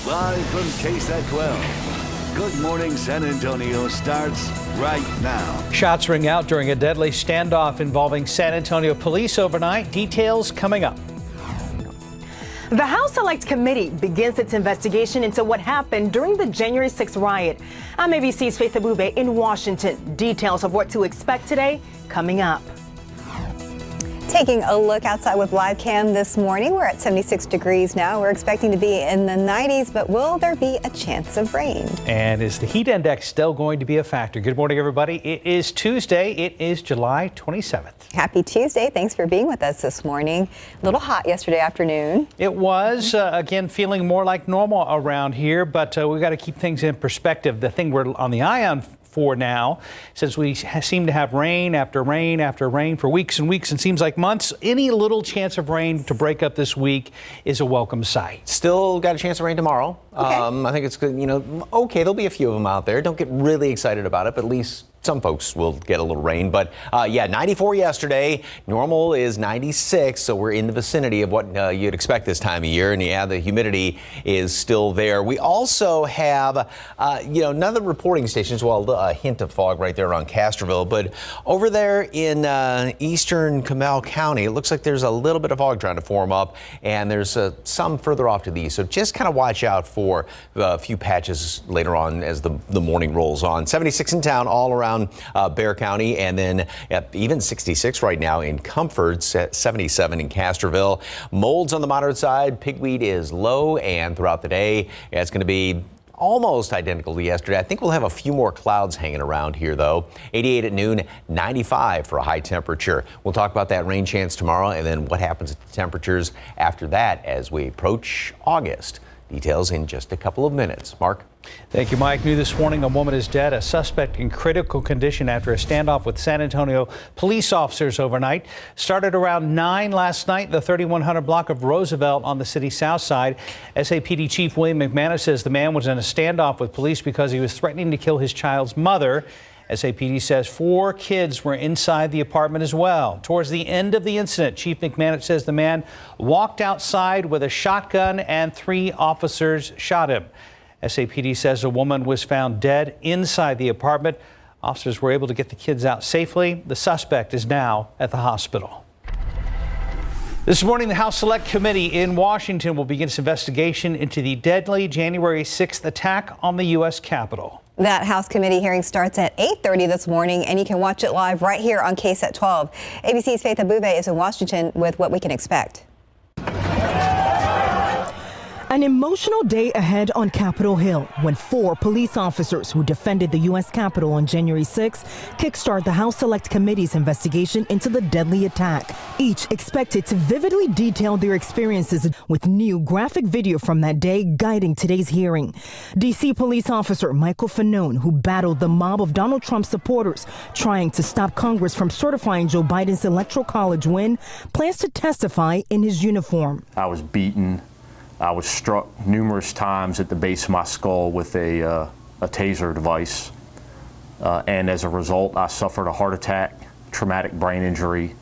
Live from KSAT 12. Good Morning San Antonio starts right now. Shots ring out during a deadly standoff involving San Antonio police overnight. Details coming up. The House Select Committee begins its investigation into what happened during the January 6th riot. I'm ABC's Faith Abube in Washington. Details of what to expect today coming up. Taking a look outside with live cam this morning. We're at 76 degrees now. We're expecting to be in the 90s, but will there be a chance of rain? And is the heat index still going to be a factor? Good morning, everybody. It is Tuesday. It is July 27th. Happy Tuesday. Thanks for being with us this morning. A little hot yesterday afternoon. It was, again, feeling more like normal around here, but we've got to keep things in perspective. The thing we're on the eye on for now, since we seem to have rain after rain after rain for weeks and weeks and seems like months, any little chance of rain to break up this week is a welcome sight. Still got a chance of rain tomorrow. Okay. I think it's good, okay, there'll be a few of them out there. Don't get really excited about it, but at least some folks will get a little rain. But yeah, 94 yesterday. Normal is 96, so we're in the vicinity of what you'd expect this time of year. And yeah, the humidity is still there. We also have, none of the reporting stations, well, a hint of fog right there around Castroville. But over there in eastern Comal County, it looks like there's a little bit of fog trying to form up. And there's some further off to the east. So just kind of watch out for a few patches later on as the morning rolls on. 76 in town all around Bexar County, and then even 66 right now in Comfort, 77 in Castroville. Molds on the moderate side, pigweed is low, and throughout the day it's going to be almost identical to yesterday. I think we'll have a few more clouds hanging around here, though. 88 at noon, 95 for a high temperature. We'll talk about that rain chance tomorrow, and then what happens to the temperatures after that as we approach August. Details in just a couple of minutes. Mark? Thank you, Mike. New this morning, a woman is dead, a suspect in critical condition after a standoff with San Antonio police officers overnight. Started around 9 last night, the 3100 block of Roosevelt on the city's south side. SAPD Chief William McManus says the man was in a standoff with police because he was threatening to kill his child's mother. SAPD says 4 kids were inside the apartment as well. Towards the end of the incident, Chief McManus says the man walked outside with a shotgun and 3 officers shot him. SAPD says a woman was found dead inside the apartment. Officers were able to get the kids out safely. The suspect is now at the hospital. This morning, the House Select Committee in Washington will begin its investigation into the deadly January 6th attack on the U.S. Capitol. That House committee hearing starts at 8:30 this morning, and you can watch it live right here on KSAT 12. ABC's Faith Abube is in Washington with what we can expect. An emotional day ahead on Capitol Hill when 4 police officers who defended the U.S. Capitol on January 6 kickstart the House Select Committee's investigation into the deadly attack. Each expected to vividly detail their experiences with new graphic video from that day guiding today's hearing. D.C. police officer Michael Fanone, who battled the mob of Donald Trump supporters trying to stop Congress from certifying Joe Biden's Electoral College win, plans to testify in his uniform. I was beaten. I was struck numerous times at the base of my skull with a taser device, and as a result, I suffered a heart attack, traumatic brain injury.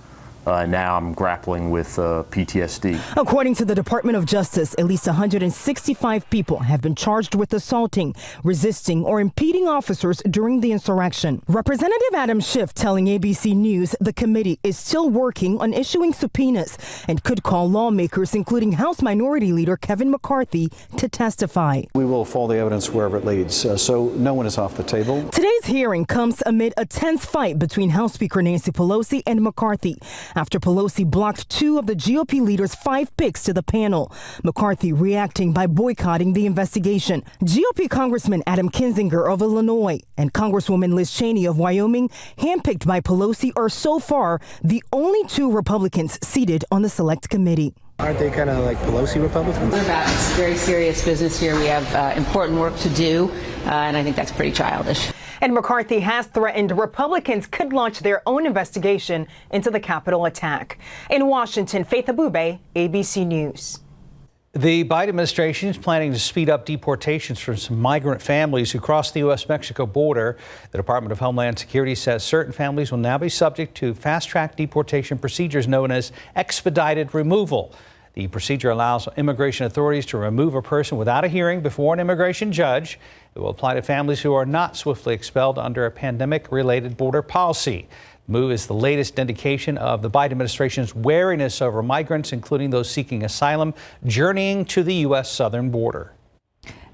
Now I'm grappling with PTSD. According to the Department of Justice, at least 165 people have been charged with assaulting, resisting, or impeding officers during the insurrection. Representative Adam Schiff telling ABC News the committee is still working on issuing subpoenas and could call lawmakers, including House Minority Leader Kevin McCarthy, to testify. We will follow the evidence wherever it leads, so no one is off the table. Today's hearing comes amid a tense fight between House Speaker Nancy Pelosi and McCarthy, after Pelosi blocked 2 of the GOP leader's 5 picks to the panel. McCarthy reacting by boycotting the investigation. GOP Congressman Adam Kinzinger of Illinois and Congresswoman Liz Cheney of Wyoming, handpicked by Pelosi, are so far the only 2 Republicans seated on the Select Committee. Aren't they kind of like Pelosi Republicans? We're about very serious business here. We have important work to do, and I think that's pretty childish. And McCarthy has threatened Republicans could launch their own investigation into the Capitol attack. In Washington, Faith Abube, ABC News. The Biden administration is planning to speed up deportations for some migrant families who cross the U.S.-Mexico border. The Department of Homeland Security says certain families will now be subject to fast-track deportation procedures known as expedited removal. The procedure allows immigration authorities to remove a person without a hearing before an immigration judge. It will apply to families who are not swiftly expelled under a pandemic-related border policy. The move is the latest indication of the Biden administration's wariness over migrants, including those seeking asylum, journeying to the U.S. southern border.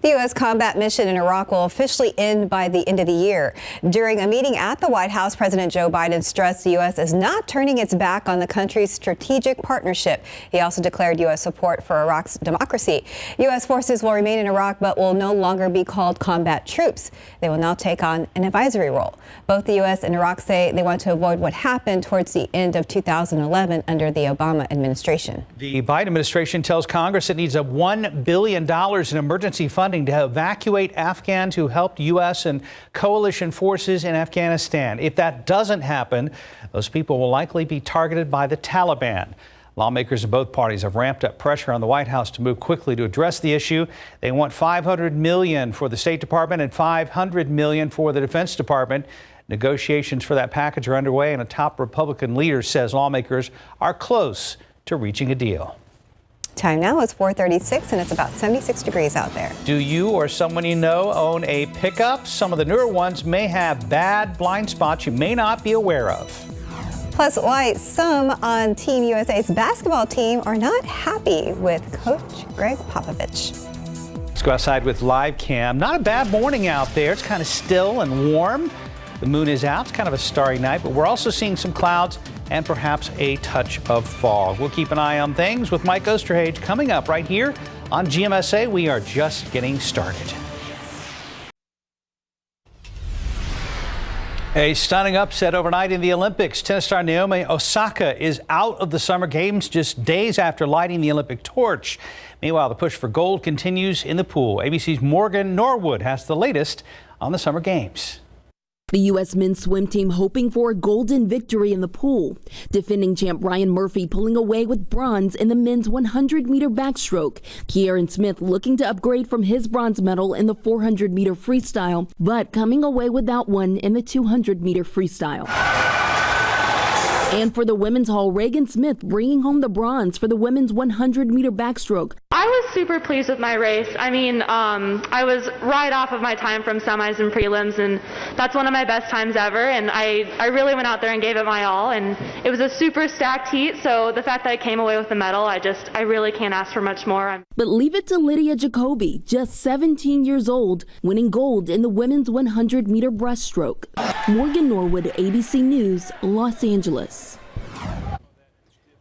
The U.S. combat mission in Iraq will officially end by the end of the year. During a meeting at the White House, President Joe Biden stressed the U.S. is not turning its back on the country's strategic partnership. He also declared U.S. support for Iraq's democracy. U.S. forces will remain in Iraq but will no longer be called combat troops. They will now take on an advisory role. Both the U.S. and Iraq say they want to avoid what happened towards the end of 2011 under the Obama administration. The Biden administration tells Congress it needs a $1 billion in emergency funding to evacuate Afghans who helped U.S. and coalition forces in Afghanistan. If that doesn't happen, those people will likely be targeted by the Taliban. Lawmakers in both parties have ramped up pressure on the White House to move quickly to address the issue. They want $500 million for the State Department and $500 million for the Defense Department. Negotiations for that package are underway, and a top Republican leader says lawmakers are close to reaching a deal. Time now is 4:36 and it's about 76 degrees out there. Do you or someone you know own a pickup? Some of the newer ones may have bad blind spots you may not be aware of. Plus, why some on Team USA's basketball team are not happy with Coach Greg Popovich. Let's go outside with live cam. Not a bad morning out there. It's kind of still and warm. The moon is out. It's kind of a starry night, but we're also seeing some clouds and perhaps a touch of fog. We'll keep an eye on things with Mike Osterhage coming up right here on GMSA. We are just getting started. A stunning upset overnight in the Olympics. Tennis star Naomi Osaka is out of the Summer Games just days after lighting the Olympic torch. Meanwhile, the push for gold continues in the pool. ABC's Morgan Norwood has the latest on the Summer Games. The U.S. men's swim team hoping for a golden victory in the pool. Defending champ Ryan Murphy pulling away with bronze in the men's 100-meter backstroke. Kieran Smith looking to upgrade from his bronze medal in the 400-meter freestyle, but coming away without one in the 200-meter freestyle. And for the women's haul, Reagan Smith bringing home the bronze for the women's 100-meter backstroke. I was super pleased with my race. I mean, I was right off of my time from semis and prelims, and that's one of my best times ever. And I really went out there and gave it my all, and it was a super stacked heat. So the fact that I came away with the medal, I really can't ask for much more. But leave it to Lydia Jacoby, just 17 years old, winning gold in the women's 100-meter breaststroke. Morgan Norwood, ABC News, Los Angeles.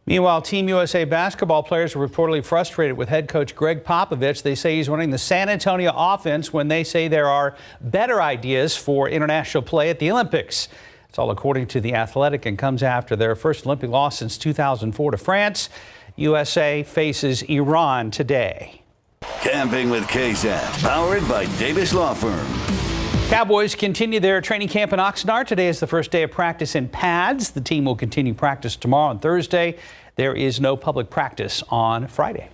Meanwhile, Team USA basketball players are reportedly frustrated with head coach Greg Popovich. They say he's running the San Antonio offense when they say there are better ideas for international play at the Olympics. It's all according to The Athletic and comes after their first Olympic loss since 2004 to France. USA faces Iran today. Camping with KSAT, powered by Davis Law Firm. Cowboys continue their training camp in Oxnard. Today is the first day of practice in pads. The team will continue practice tomorrow and Thursday. There is no public practice on Friday.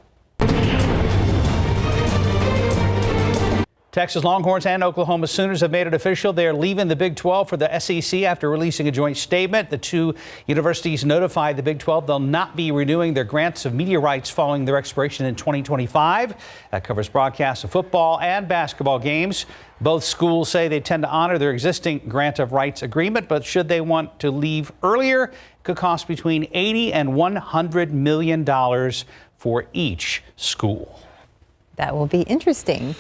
Texas Longhorns and Oklahoma Sooners have made it official. They are leaving the Big 12 for the SEC after releasing a joint statement. The two universities notified the Big 12 they'll not be renewing their grants of media rights following their expiration in 2025. That covers broadcasts of football and basketball games. Both schools say they tend to honor their existing grant of rights agreement, but should they want to leave earlier, it could cost between $80 and $100 million for each school. That will be interesting.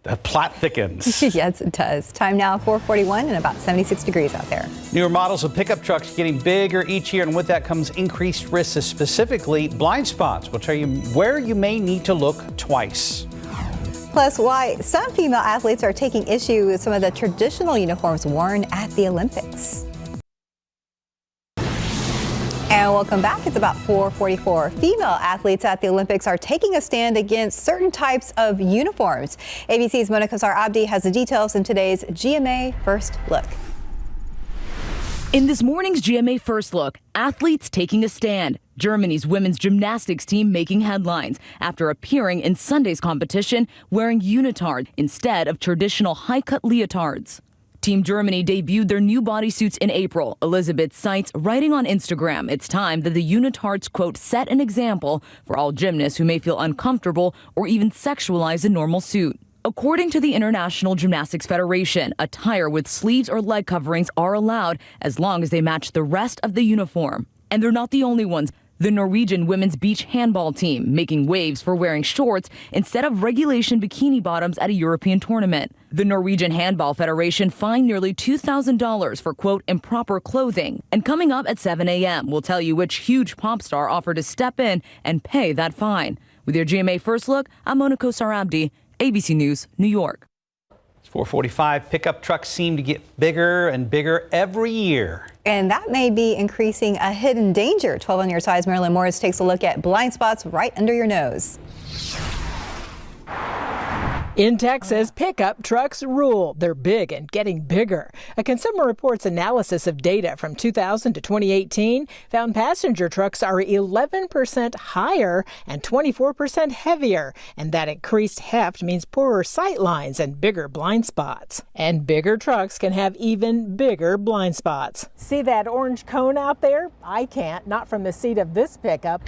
The plot thickens. Yes, it does. Time now, 4:41 and about 76 degrees out there. Newer models of pickup trucks getting bigger each year, and with that comes increased risks, specifically blind spots. We'll tell you where you may need to look twice. Plus, why some female athletes are taking issue with some of the traditional uniforms worn at the Olympics. And welcome back. It's about 4:44. Female athletes at the Olympics are taking a stand against certain types of uniforms. ABC's Mona Kazar Abdi has the details in today's GMA First Look. In this morning's GMA First Look, athletes taking a stand. Germany's women's gymnastics team making headlines after appearing in Sunday's competition wearing unitards instead of traditional high-cut leotards. Team Germany debuted their new bodysuits in April. Elizabeth cites writing on Instagram, it's time that the unitards, quote, set an example for all gymnasts who may feel uncomfortable or even sexualize a normal suit. According to the International Gymnastics Federation, attire with sleeves or leg coverings are allowed as long as they match the rest of the uniform. And they're not the only ones. The Norwegian women's beach handball team making waves for wearing shorts instead of regulation bikini bottoms at a European tournament. The Norwegian Handball Federation fined nearly $2,000 for, quote, improper clothing. And coming up at 7 a.m., we'll tell you which huge pop star offered to step in and pay that fine. With your GMA First Look, I'm Monaco Sarabdi, ABC News, New York. It's 4:45. Pickup trucks seem to get bigger and bigger every year. And that may be increasing a hidden danger. 12 on your side's Marilyn Morris takes a look at blind spots right under your nose. In Texas, pickup trucks rule. They're big and getting bigger. A Consumer Reports analysis of data from 2000 to 2018 found passenger trucks are 11% higher and 24% heavier. And that increased heft means poorer sight lines and bigger blind spots. And bigger trucks can have even bigger blind spots. See that orange cone out there? I can't, not from the seat of this pickup.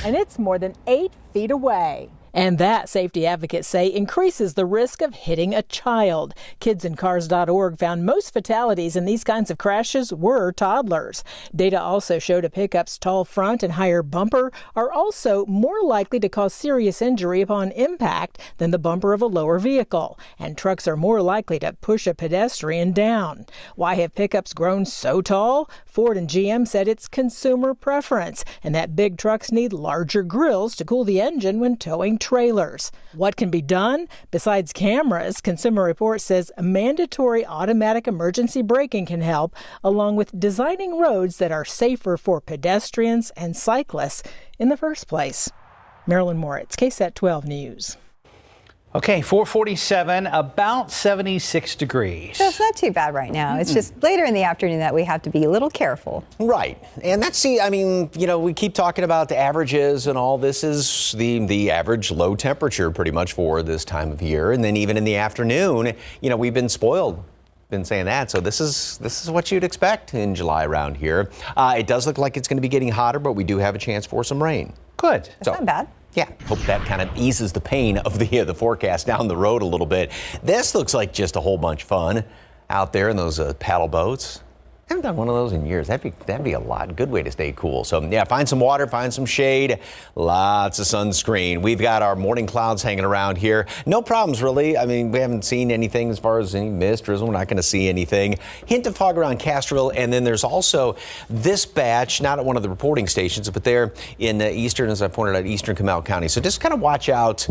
And it's more than 8 feet away. And that, safety advocates say, increases the risk of hitting a child. KidsInCars.org found most fatalities in these kinds of crashes were toddlers. Data also showed a pickup's tall front and higher bumper are also more likely to cause serious injury upon impact than the bumper of a lower vehicle. And trucks are more likely to push a pedestrian down. Why have pickups grown so tall? Ford and GM said it's consumer preference, and that big trucks need larger grills to cool the engine when towing trailers. What can be done? Besides cameras, Consumer Reports says mandatory automatic emergency braking can help, along with designing roads that are safer for pedestrians and cyclists in the first place. Marilyn Moritz, KSAT 12 News. Okay, 4:47, about 76 degrees. So it's not too bad right now. It's just later in the afternoon that we have to be a little careful. Right. And that's we keep talking about the averages and all. This is the average low temperature pretty much for this time of year. And then even in the afternoon, we've been spoiled. Been saying that. So this is what you'd expect in July around here. It does look like it's going to be getting hotter, but we do have a chance for some rain. Good. That's not bad. Yeah, hope that kind of eases the pain of the forecast down the road a little bit. This looks like just a whole bunch of fun out there in those paddle boats. I haven't done one of those in years. That'd be a lot. Good way to stay cool. So yeah, find some water, find some shade, lots of sunscreen. We've got our morning clouds hanging around here. No problems really. I mean, we haven't seen anything as far as any mist, drizzle. We're not going to see anything. Hint of fog around Castroville, and then there's also this batch, not at one of the reporting stations, but there in eastern, as I pointed out, eastern Comal County. So just kind of watch out,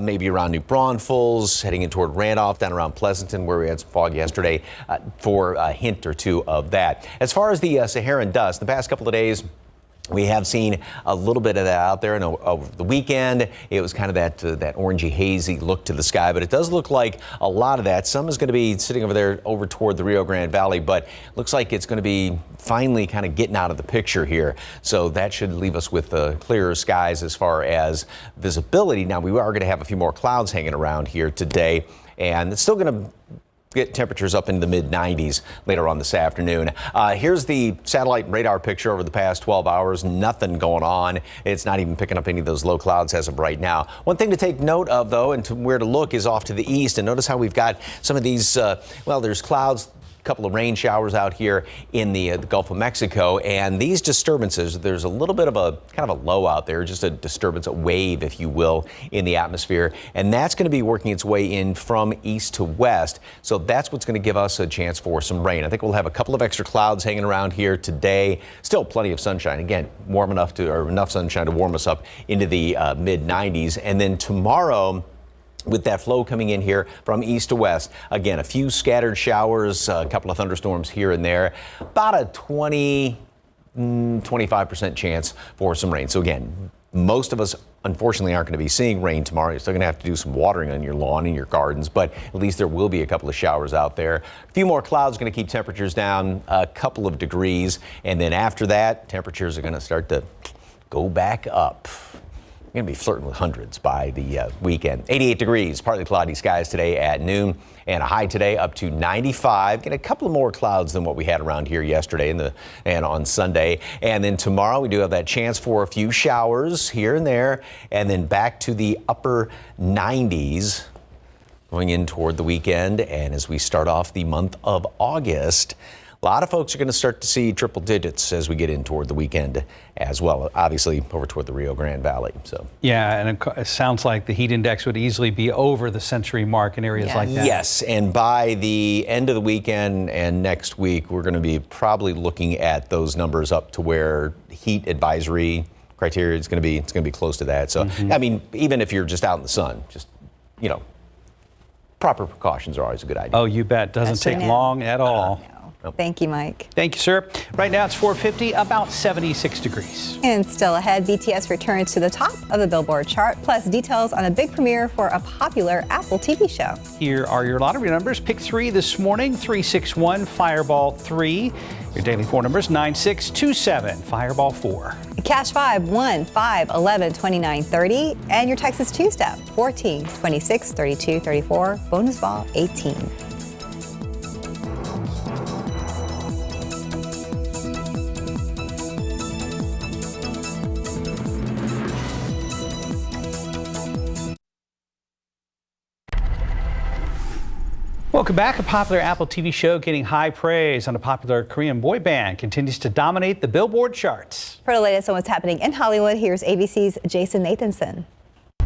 maybe around New Braunfels, heading in toward Randolph, down around Pleasanton, where we had some fog yesterday, for a hint or two of that. As far as the Saharan dust, the past couple of days, we have seen a little bit of that out there, and over the weekend, it was kind of that orangey, hazy look to the sky, but it does look like a lot of that. Some is going to be sitting over there over toward the Rio Grande Valley, but looks like it's going to be finally kind of getting out of the picture here. So that should leave us with clearer skies as far as visibility. Now, we are going to have a few more clouds hanging around here today, and it's still going to get temperatures up into the mid-90s later on this afternoon. Here's the satellite radar picture over the past 12 hours. Nothing going on. It's not even picking up any of those low clouds as of right now. One thing to take note of, though, and where to look is off to the east. And notice how we've got some of these, there's clouds, couple of rain showers out here in the Gulf of Mexico, and these disturbances, there's a little bit of a kind of a low out there, just a disturbance, a wave, if you will, in the atmosphere, and that's going to be working its way in from east to west. So that's what's going to give us a chance for some rain. I think we'll have a couple of extra clouds hanging around here today. Still plenty of sunshine. Again, enough sunshine to warm us up into the mid 90s, and then tomorrow, with that flow coming in here from east to west, again, a few scattered showers, a couple of thunderstorms here and there, about a 25% chance for some rain. So again, most of us unfortunately aren't going to be seeing rain tomorrow. You're still going to have to do some watering on your lawn and your gardens, but at least there will be a couple of showers out there. A few more clouds going to keep temperatures down a couple of degrees, and then after that, temperatures are going to start to go back up. going to be flirting with hundreds by the weekend. 88 degrees, partly cloudy skies today at noon, and a high today up to 95. Get a couple of more clouds than what we had around here yesterday and on Sunday. And then tomorrow we do have that chance for a few showers here and there, and then back to the upper 90s going in toward the weekend. And as we start off the month of August, a lot of folks are going to start to see triple digits as we get in toward the weekend as well, obviously over toward the Rio Grande Valley. So yeah, and it sounds like the heat index would easily be over the century mark in areas like that. Yes, and by the end of the weekend and next week, we're going to be probably looking at those numbers up to where heat advisory criteria is going to be close to that. So I mean, even if you're just out in the sun, just proper precautions are always a good idea. Oh, you bet. Doesn't take long at all. Thank you, Mike. Thank you, sir. Right now it's 4:50, about 76 degrees. And still ahead, BTS returns to the top of the Billboard chart, plus details on a big premiere for a popular Apple TV show. Here are your lottery numbers. Pick 3 this morning, 361, Fireball 3. Your daily 4 numbers, 9627, Fireball 4. Cash 5, 1, 5, 11, 29, 30. And your Texas 2-step, 14, 26, 32, 34. Bonus ball, 18. Welcome back. A popular Apple TV show getting high praise on a popular Korean boy band continues to dominate the Billboard charts. For the latest on what's happening in Hollywood, here's ABC's Jason Nathanson.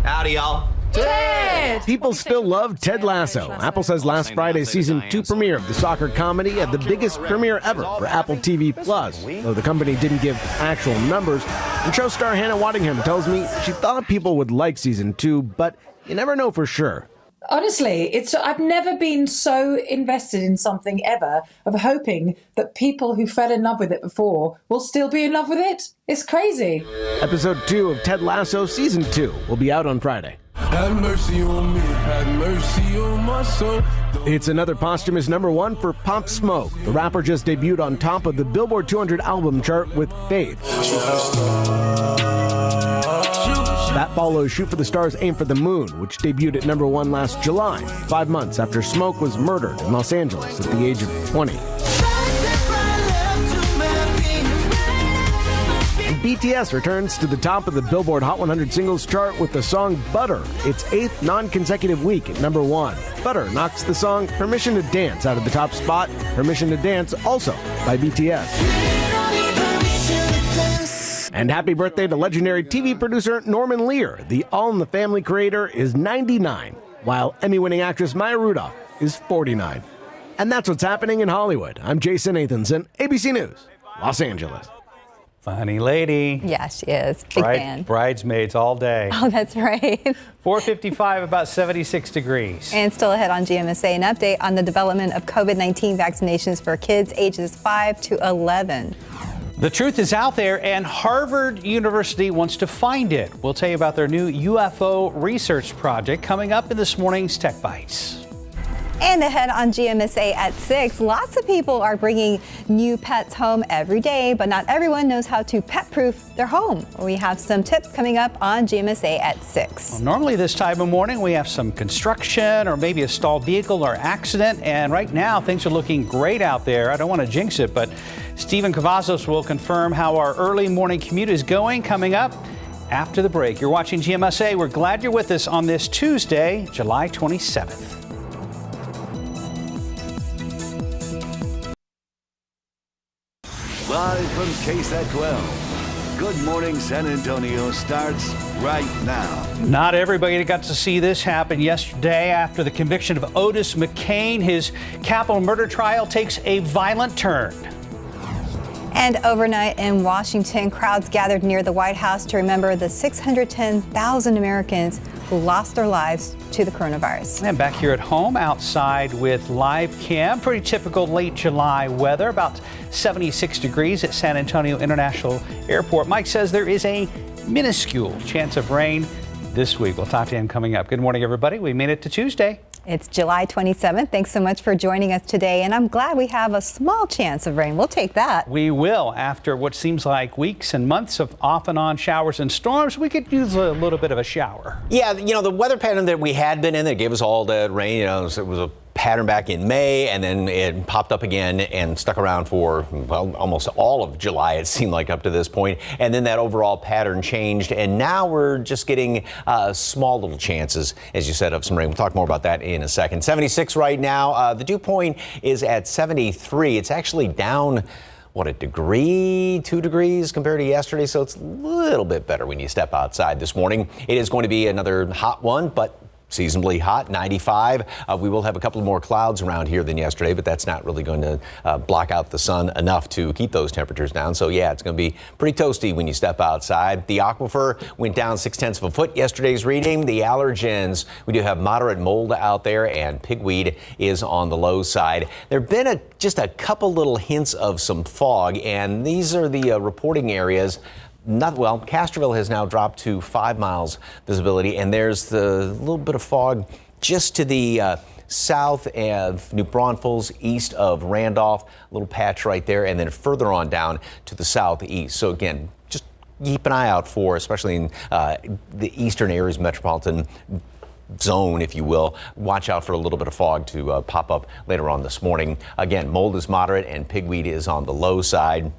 Howdy, y'all. Ted! People still love Ted Lasso. Apple says last Friday's season 2 premiere of the soccer comedy had the biggest premiere ever for Apple TV Plus. Though the company didn't give actual numbers, and show star Hannah Waddingham tells me she thought people would like season 2, but you never know for sure. Honestly, I've never been so invested in something ever, of hoping that people who fell in love with it before will still be in love with it. It's crazy. Episode 2 of Ted Lasso Season 2 will be out on Friday. Have mercy on me, have mercy on my soul. It's another posthumous #1 for Pop Smoke. The rapper just debuted on top of the Billboard 200 album chart with Faith. That follows Shoot for the Stars, Aim for the Moon, which debuted at #1 last July, 5 months after Smoke was murdered in Los Angeles at the age of 20. And BTS returns to the top of the Billboard Hot 100 singles chart with the song Butter, its 8th non-consecutive week at #1. Butter knocks the song Permission to Dance out of the top spot. Permission to Dance also by BTS. And happy birthday to legendary TV producer Norman Lear. The All in the Family creator is 99, while Emmy-winning actress Maya Rudolph is 49. And that's what's happening in Hollywood. I'm Jason Nathanson, ABC News, Los Angeles. Funny lady. Yeah, she is. Big fan. Bridesmaids all day. Oh, that's right. 4:55, about 76 degrees. And still ahead on GMSA, an update on the development of COVID-19 vaccinations for kids ages 5 to 11. The truth is out there, and Harvard University wants to find it. We'll tell you about their new UFO research project coming up in this morning's Tech Bites. And ahead on GMSA at 6, lots of people are bringing new pets home every day, but not everyone knows how to pet-proof their home. We have some tips coming up on GMSA at 6. Well, normally this time of morning we have some construction or maybe a stalled vehicle or accident, and right now things are looking great out there. I don't want to jinx it, but Stephen Cavazos will confirm how our early morning commute is going coming up after the break. You're watching GMSA. We're glad you're with us on this Tuesday, July 27th. Live from KSAT 12. Good Morning San Antonio starts right now. Not everybody got to see this happen yesterday after the conviction of Otis McCain. His capital murder trial takes a violent turn. And overnight in Washington, crowds gathered near the White House to remember the 610,000 Americans who lost their lives to the coronavirus. And back here at home, outside with live cam, pretty typical late July weather, about 76 degrees at San Antonio International Airport. Mike says there is a minuscule chance of rain this week. We'll talk to him coming up. Good morning, everybody. We made it to Tuesday. It's July 27th. Thanks so much for joining us today, and I'm glad we have a small chance of rain. We'll take that. We will. After what seems like weeks and months of off and on showers and storms, we could use a little bit of a shower. Yeah, the weather pattern that we had been in that gave us all that rain, it was a pattern back in May, and then it popped up again and stuck around for, well, almost all of July, it seemed like, up to this point. And then that overall pattern changed, and now we're just getting small little chances, as you said, of some rain. We'll talk more about that in a second. 76 right now. The dew point is at 73. It's actually down, a degree, 2 degrees compared to yesterday, so it's a little bit better when you step outside this morning. It is going to be another hot one, but seasonably hot, 95. We will have a couple more clouds around here than yesterday, but that's not really going to block out the sun enough to keep those temperatures down. So yeah, it's going to be pretty toasty when you step outside. The aquifer went down 0.6 of a foot yesterday's reading. The allergens, we do have moderate mold out there, and pigweed is on the low side. There have been just a couple little hints of some fog, and these are the reporting areas. Castroville has now dropped to 5 miles visibility, and there's the little bit of fog just to the south of New Braunfels, east of Randolph, a little patch right there, and then further on down to the southeast. So again, just keep an eye out for, especially in the eastern areas, metropolitan zone, if you will. Watch out for a little bit of fog to pop up later on this morning. Again, mold is moderate and pigweed is on the low side.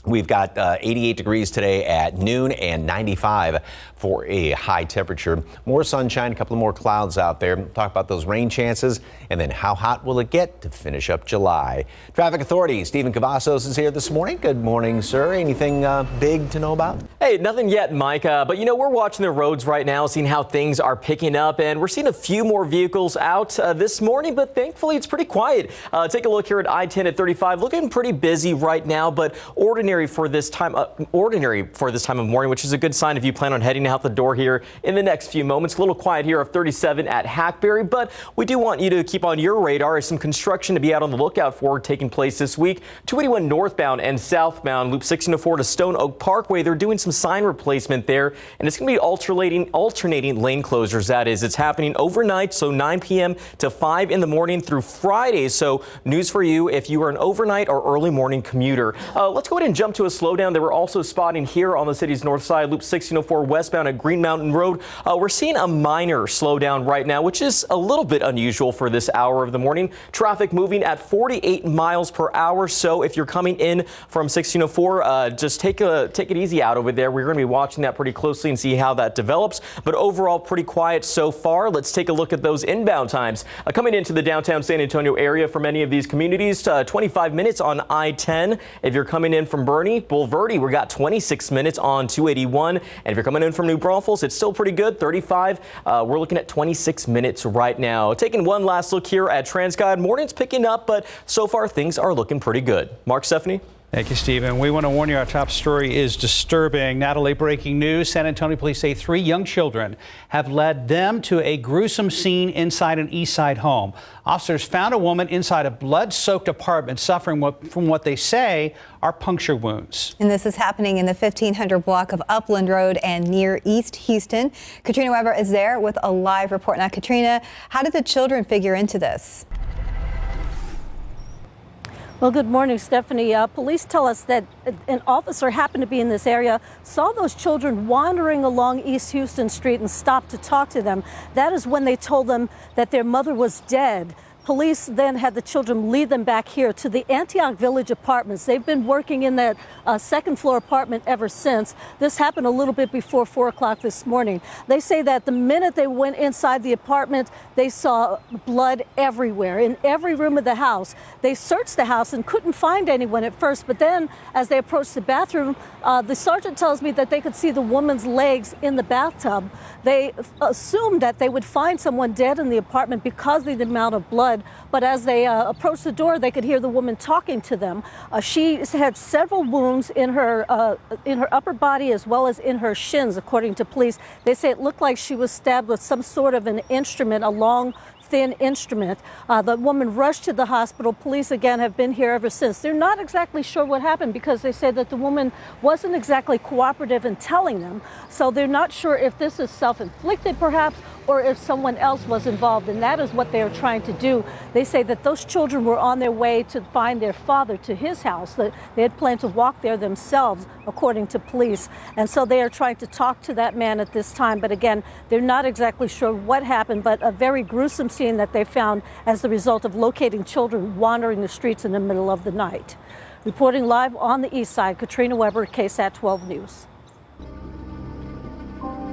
We've got 88 degrees today at noon and 95 for a high temperature. More sunshine, a couple of more clouds out there. Talk about those rain chances, and then how hot will it get to finish up July. Traffic Authority, Stephen Cavazos is here this morning. Good morning, sir. Anything big to know about? Hey, nothing yet, Mike. But we're watching the roads right now, seeing how things are picking up, and we're seeing a few more vehicles out this morning, but thankfully it's pretty quiet. Take a look here at I-10 at 35, looking pretty busy right now, but ordinary for this time of morning, which is a good sign if you plan on heading out the door here in the next few moments. A little quiet here of 37 at Hackberry, but we do want you to keep on your radar as some construction to be out on the lookout for taking place this week. 281 northbound and southbound, Loop 1604 to Stone Oak Parkway. They're doing some sign replacement there, and it's going to be alternating lane closures. That is, it's happening overnight, so 9 p.m. to 5 in the morning through Friday. So news for you if you are an overnight or early morning commuter. Let's go ahead and jump to a slowdown that we're also spotting here on the city's north side, Loop 1604 westbound at Green Mountain Road. We're seeing a minor slowdown right now, which is a little bit unusual for this hour of the morning. Traffic moving at 48 miles per hour. So if you're coming in from 1604, just take it easy out over there. We're going to be watching that pretty closely and see how that develops. But overall, pretty quiet so far. Let's take a look at those inbound times. Coming into the downtown San Antonio area for many of these communities, 25 minutes on I-10. If you're coming in from Bulverde, we got 26 minutes on 281. And if you're coming in from New Braunfels, it's still pretty good, 35. We're looking at 26 minutes right now. Taking one last look here at TransGuide. Morning's picking up, but so far things are looking pretty good. Mark, Stephanie? Thank you, Stephen. We want to warn you, our top story is disturbing. Natalie, breaking news. San Antonio police say 3 young children have led them to a gruesome scene inside an East Side home. Officers found a woman inside a blood-soaked apartment suffering from what they say are puncture wounds. And this is happening in the 1500 block of Upland Road and near East Houston. Katrina Weber is there with a live report. Now, Katrina, how did the children figure into this? Well, good morning, Stephanie. Police tell us that an officer happened to be in this area, saw those children wandering along East Houston Street and stopped to talk to them. That is when they told them that their mother was dead. Police then had the children lead them back here to the Antioch Village Apartments. They've been working in that second floor apartment ever since. This happened a little bit before 4 o'clock this morning. They say that the minute they went inside the apartment, they saw blood everywhere, in every room of the house. They searched the house and couldn't find anyone at first, but then as they approached the bathroom, the sergeant tells me that they could see the woman's legs in the bathtub. They assumed that they would find someone dead in the apartment because of the amount of blood. But as they approached the door, they could hear the woman talking to them. She had several wounds in her upper body as well as in her shins, according to police. They say it looked like she was stabbed with some sort of an instrument, a long, thin instrument. The woman rushed to the hospital. Police, again, have been here ever since. They're not exactly sure what happened because they say that the woman wasn't exactly cooperative in telling them. So they're not sure if this is self-inflicted, perhaps, or if someone else was involved, and that is what they are trying to do. They say that those children were on their way to find their father to his house. That they had planned to walk there themselves, according to police. And so they are trying to talk to that man at this time. But again, they're not exactly sure what happened, but a very gruesome scene that they found as the result of locating children wandering the streets in the middle of the night. Reporting live on the east side, Katrina Weber, KSAT 12 News.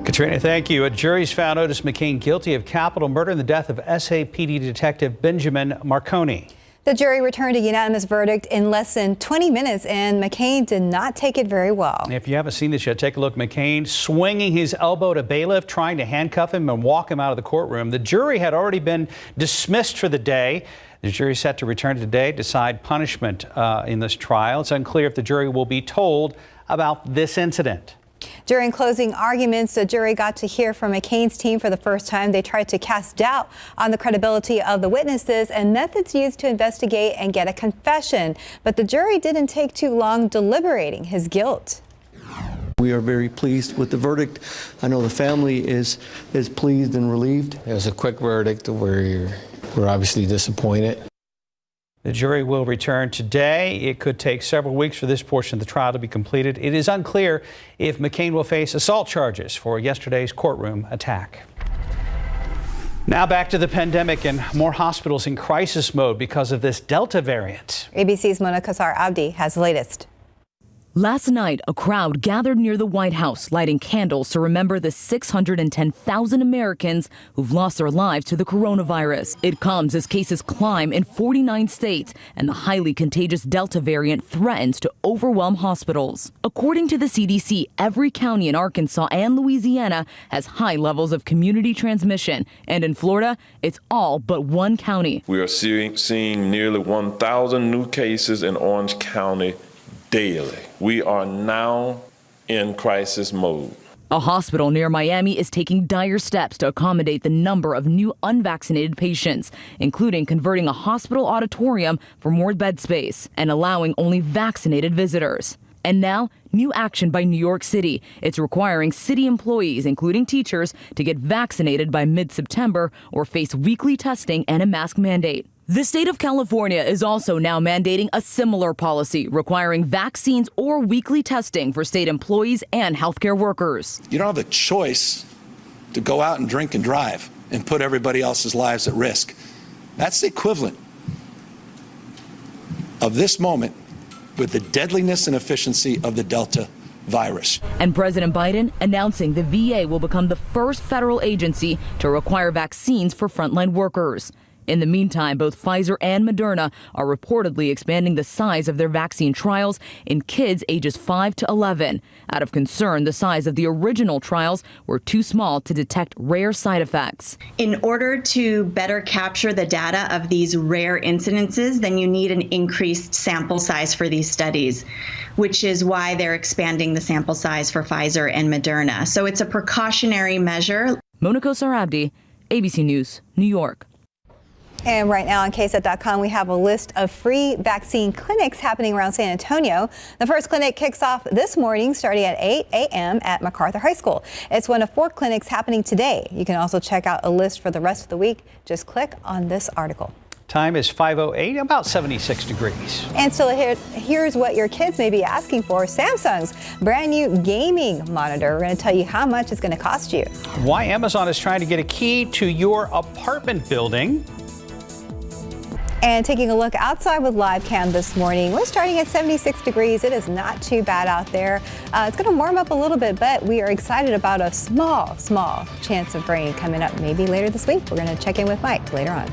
Katrina, thank you. A jury's found Otis McCain guilty of capital murder in the death of SAPD detective Benjamin Marconi. The jury returned a unanimous verdict in less than 20 minutes, and McCain did not take it very well. If you haven't seen this yet, take a look. McCain swinging his elbow at a bailiff, trying to handcuff him and walk him out of the courtroom. The jury had already been dismissed for the day. The jury is set to return today, decide punishment in this trial. It's unclear if the jury will be told about this incident. During closing arguments, the jury got to hear from McCain's team for the first time. They tried to cast doubt on the credibility of the witnesses and methods used to investigate and get a confession. But the jury didn't take too long deliberating his guilt. We are very pleased with the verdict. I know the family is pleased and relieved. It was a quick verdict. We're obviously disappointed. The jury will return today. It could take several weeks for this portion of the trial to be completed. It is unclear if McCain will face assault charges for yesterday's courtroom attack. Now back to the pandemic and more hospitals in crisis mode because of this Delta variant. ABC's Mona Kassar Abdi has the latest. Last night, a crowd gathered near the White House, lighting candles to remember the 610,000 Americans who've lost their lives to the coronavirus. It comes as cases climb in 49 states, and the highly contagious Delta variant threatens to overwhelm hospitals. According to the CDC, every county in Arkansas and Louisiana has high levels of community transmission, and in Florida, it's all but one county. We are seeing nearly 1,000 new cases in Orange County daily. We are now in crisis mode. A hospital near Miami is taking dire steps to accommodate the number of new unvaccinated patients, including converting a hospital auditorium for more bed space and allowing only vaccinated visitors. And now, new action by New York City. It's requiring city employees, including teachers, to get vaccinated by mid-September or face weekly testing and a mask mandate. The state of California is also now mandating a similar policy, requiring vaccines or weekly testing for state employees and healthcare workers. You don't have the choice to go out and drink and drive and put everybody else's lives at risk. That's the equivalent of this moment with the deadliness and efficiency of the Delta virus. And President Biden announcing the VA will become the first federal agency to require vaccines for frontline workers. In the meantime, both Pfizer and Moderna are reportedly expanding the size of their vaccine trials in kids ages 5 to 11. Out of concern, the size of the original trials were too small to detect rare side effects. In order to better capture the data of these rare incidences, then you need an increased sample size for these studies, which is why they're expanding the sample size for Pfizer and Moderna. So it's a precautionary measure. Mona Kassar Abdi, ABC News, New York. And right now on KSAT.com, we have a list of free vaccine clinics happening around San Antonio. The first clinic kicks off this morning starting at 8 a.m. at MacArthur High School. It's one of 4 clinics happening today. You can also check out a list for the rest of the week. Just click on this article. Time is 5:08, about 76 degrees. And still here's what your kids may be asking for. Samsung's brand new gaming monitor. We're going to tell you how much it's going to cost you. Why Amazon is trying to get a key to your apartment building. And taking a look outside with live cam this morning, we're starting at 76 degrees. It is not too bad out there. It's going to warm up a little bit, but we are excited about a small chance of rain coming up maybe later this week. We're going to check in with Mike later on.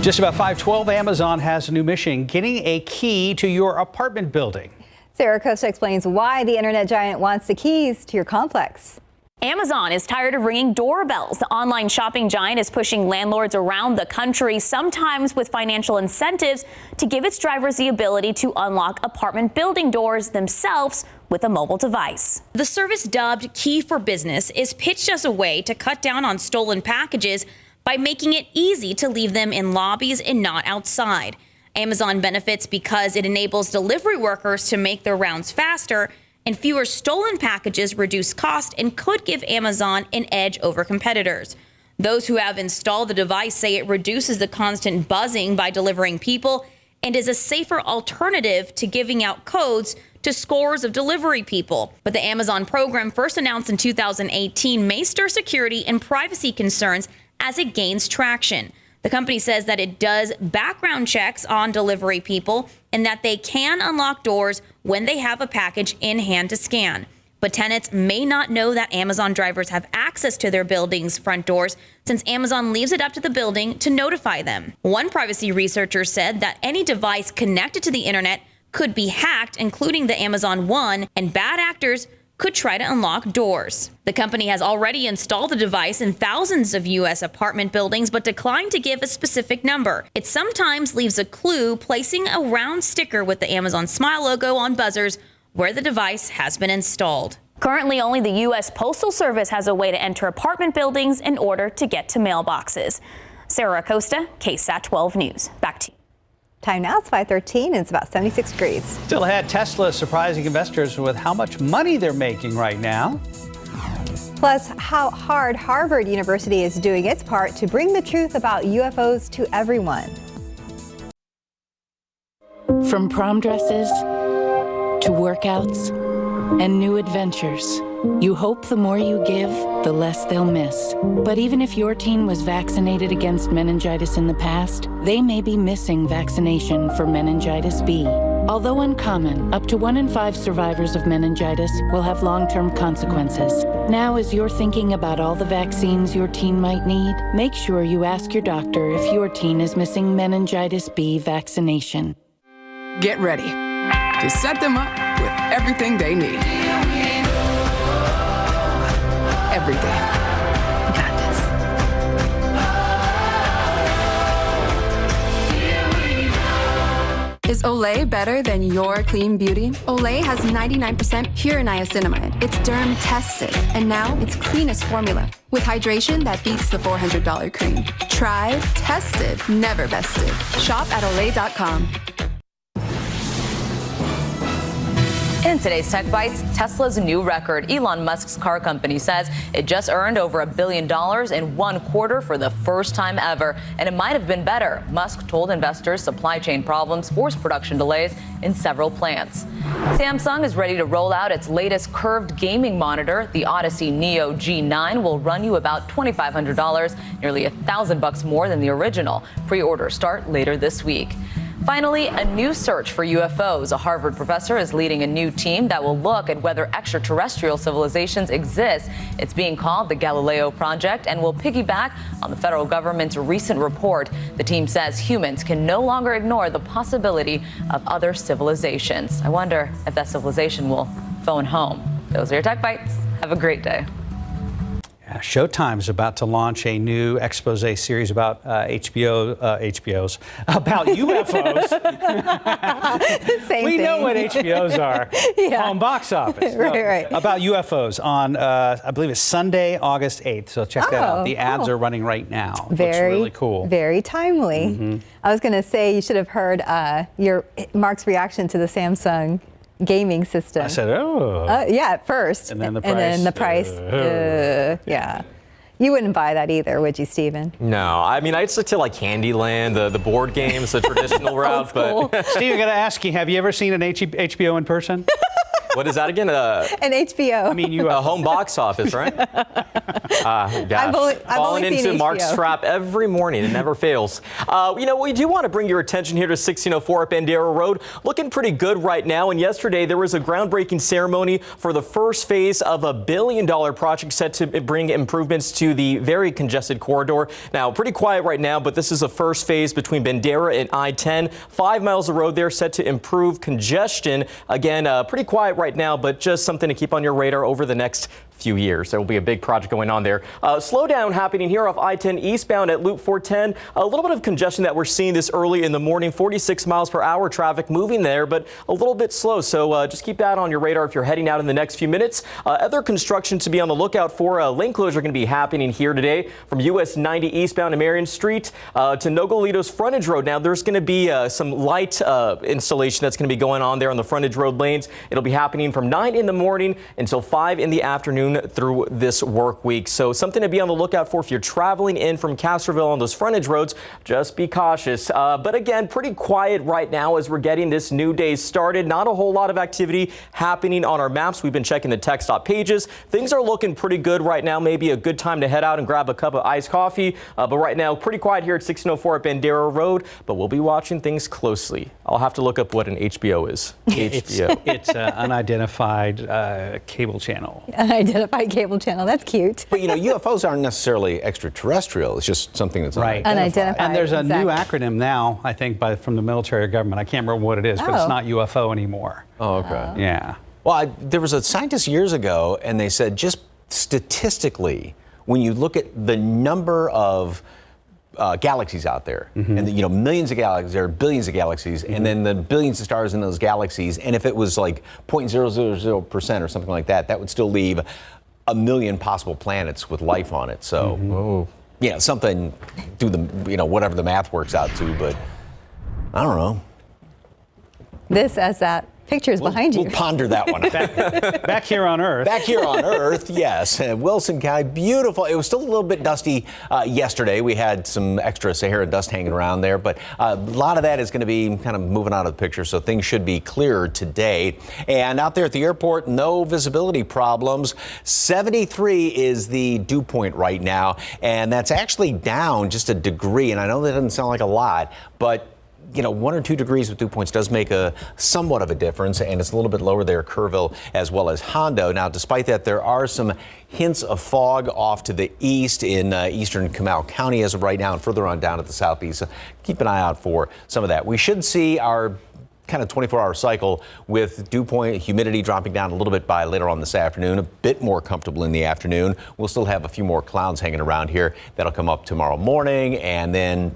Just about 5:12, Amazon has a new mission, getting a key to your apartment building. Sarah Costa explains why the internet giant wants the keys to your complex. Amazon is tired of ringing doorbells. The online shopping giant is pushing landlords around the country, sometimes with financial incentives, to give its drivers the ability to unlock apartment building doors themselves with a mobile device. The service, dubbed Key for Business, is pitched as a way to cut down on stolen packages by making it easy to leave them in lobbies and not outside. Amazon benefits because it enables delivery workers to make their rounds faster And fewer stolen packages reduce cost and could give Amazon an edge over competitors. Those who have installed the device say it reduces the constant buzzing by delivering people and is a safer alternative to giving out codes to scores of delivery people. But the Amazon program, first announced in 2018, may stir security and privacy concerns as it gains traction. The company says that it does background checks on delivery people and that they can unlock doors when they have a package in hand to scan. But tenants may not know that Amazon drivers have access to their building's front doors, since Amazon leaves it up to the building to notify them. One privacy researcher said that any device connected to the internet could be hacked, including the Amazon One, and bad actors could try to unlock doors. The company has already installed the device in thousands of U.S. apartment buildings, but declined to give a specific number. It sometimes leaves a clue, placing a round sticker with the Amazon Smile logo on buzzers where the device has been installed. Currently, only the U.S. Postal Service has a way to enter apartment buildings in order to get to mailboxes. Sarah Acosta, KSAT 12 News. Back to you. Time now, it's 5:13 and it's about 76 degrees. Still ahead, Tesla is surprising investors with how much money they're making right now. Plus, how hard Harvard University is doing its part to bring the truth about UFOs to everyone. From prom dresses to workouts and new adventures, you hope the more you give, the less they'll miss. But even if your teen was vaccinated against meningitis in the past, they may be missing vaccination for meningitis B. Although uncommon, up to 1 in 5 survivors of meningitis will have long-term consequences. Now, as you're thinking about all the vaccines your teen might need, make sure you ask your doctor if your teen is missing meningitis B vaccination. Get ready to set them up with everything they need. Everything. Got this. Is Olay better than your clean beauty? Olay has 99% pure niacinamide. It's derm tested, and now it's cleanest formula with hydration that beats the $400 cream. Tried, tested, never bested. Shop at Olay.com. In today's Tech Bites, Tesla's new record. Elon Musk's car company says it just earned over $1 billion in 1 quarter for the first time ever, and it might have been better. Musk told investors supply chain problems forced production delays in several plants. Samsung is ready to roll out its latest curved gaming monitor. The Odyssey Neo G9 will run you about $2,500, nearly $1,000 more than the original. Pre-orders start later this week. Finally, a new search for UFOs. A Harvard professor is leading a new team that will look at whether extraterrestrial civilizations exist. It's being called the Galileo Project and will piggyback on the federal government's recent report. The team says humans can no longer ignore the possibility of other civilizations. I wonder if that civilization will phone home. Those are your Tech Bites. Have a great day. Showtime's about to launch a new expose series about HBOs, about UFOs. Same we thing. know what HBOs are. Home box office. Right. About UFOs on, I believe it's Sunday, August 8th. So check that out. The ads are running right now. Looks really cool. Very timely. Mm-hmm. I was going to say, you should have heard Mark's reaction to the Samsung gaming system. I said, oh. Yeah, at first. And then the price. And then the price. Yeah. You wouldn't buy that either, would you, Stephen? No, I mean, I'd stick to like Candyland, the board games, the traditional route. But Steve, I got to ask you, have you ever seen an HBO in person? What is that again? An HBO. I mean, a home box office, right? Gosh. I've Falling only seen into Mark's HBO. trap every morning. It never fails. We do want to bring your attention here to 1604 Bandera Road. Looking pretty good right now. And yesterday, there was a groundbreaking ceremony for the first phase of a $1 billion project set to bring improvements to the very congested corridor. Now, pretty quiet right now, but this is the first phase between Bandera and I-10. 5 miles of road there set to improve congestion. Again, pretty quiet right now, but just something to keep on your radar over the next few years. There will be a big project going on there. Slowdown happening here off I-10 eastbound at Loop 410. A little bit of congestion that we're seeing this early in the morning. 46 miles per hour traffic moving there, but a little bit slow. So just keep that on your radar if you're heading out in the next few minutes. Other construction to be on the lookout for. Lane closure going to be happening here today from US 90 eastbound to Marion Street to Nogalitos Frontage Road. Now there's going to be some light installation that's going to be going on there on the frontage road lanes. It'll be happening from 9 in the morning until 5 in the afternoon through this work week. So something to be on the lookout for if you're traveling in from Castroville on those frontage roads. Just be cautious. But again, pretty quiet right now as we're getting this new day started. Not a whole lot of activity happening on our maps. We've been checking the tech stop pages. Things are looking pretty good right now. Maybe a good time to head out and grab a cup of iced coffee. But right now, pretty quiet here at 1604 at Bandera Road. But we'll be watching things closely. I'll have to look up what an HBO is. HBO. It's an unidentified cable channel. Unidentified cable channel. That's cute. But, UFOs aren't necessarily extraterrestrial. It's just something that's unidentified. And there's a new acronym now, I think, from the military or government. I can't remember what it is, but it's not UFO anymore. Oh, okay. Yeah. Well, there was a scientist years ago, and they said just statistically, when you look at the number of galaxies out there, and millions of galaxies, there are billions of galaxies, and then the billions of stars in those galaxies, and if it was like 0.000% or something like that, that would still leave 1 million possible planets with life on it. So, something, do the, whatever the math works out to, but I don't know. This as that. Pictures behind you. We'll ponder that one. Back here on Earth. Back here on Earth, yes. Wilson County, beautiful. It was still a little bit dusty yesterday. We had some extra Sahara dust hanging around there, but a lot of that is going to be kind of moving out of the picture, so things should be clearer today. And out there at the airport, no visibility problems. 73 is the dew point right now, and that's actually down just a degree. And I know that doesn't sound like a lot, but 1 or 2 degrees with dew points does make a somewhat of a difference, and it's a little bit lower there at Kerrville as well as Hondo. Now, despite that, there are some hints of fog off to the east in eastern Comal County as of right now, and further on down at the southeast. So keep an eye out for some of that. We should see our kind of 24-hour cycle with dew point humidity dropping down a little bit by later on this afternoon, a bit more comfortable in the afternoon. We'll still have a few more clouds hanging around here. That'll come up tomorrow morning, and then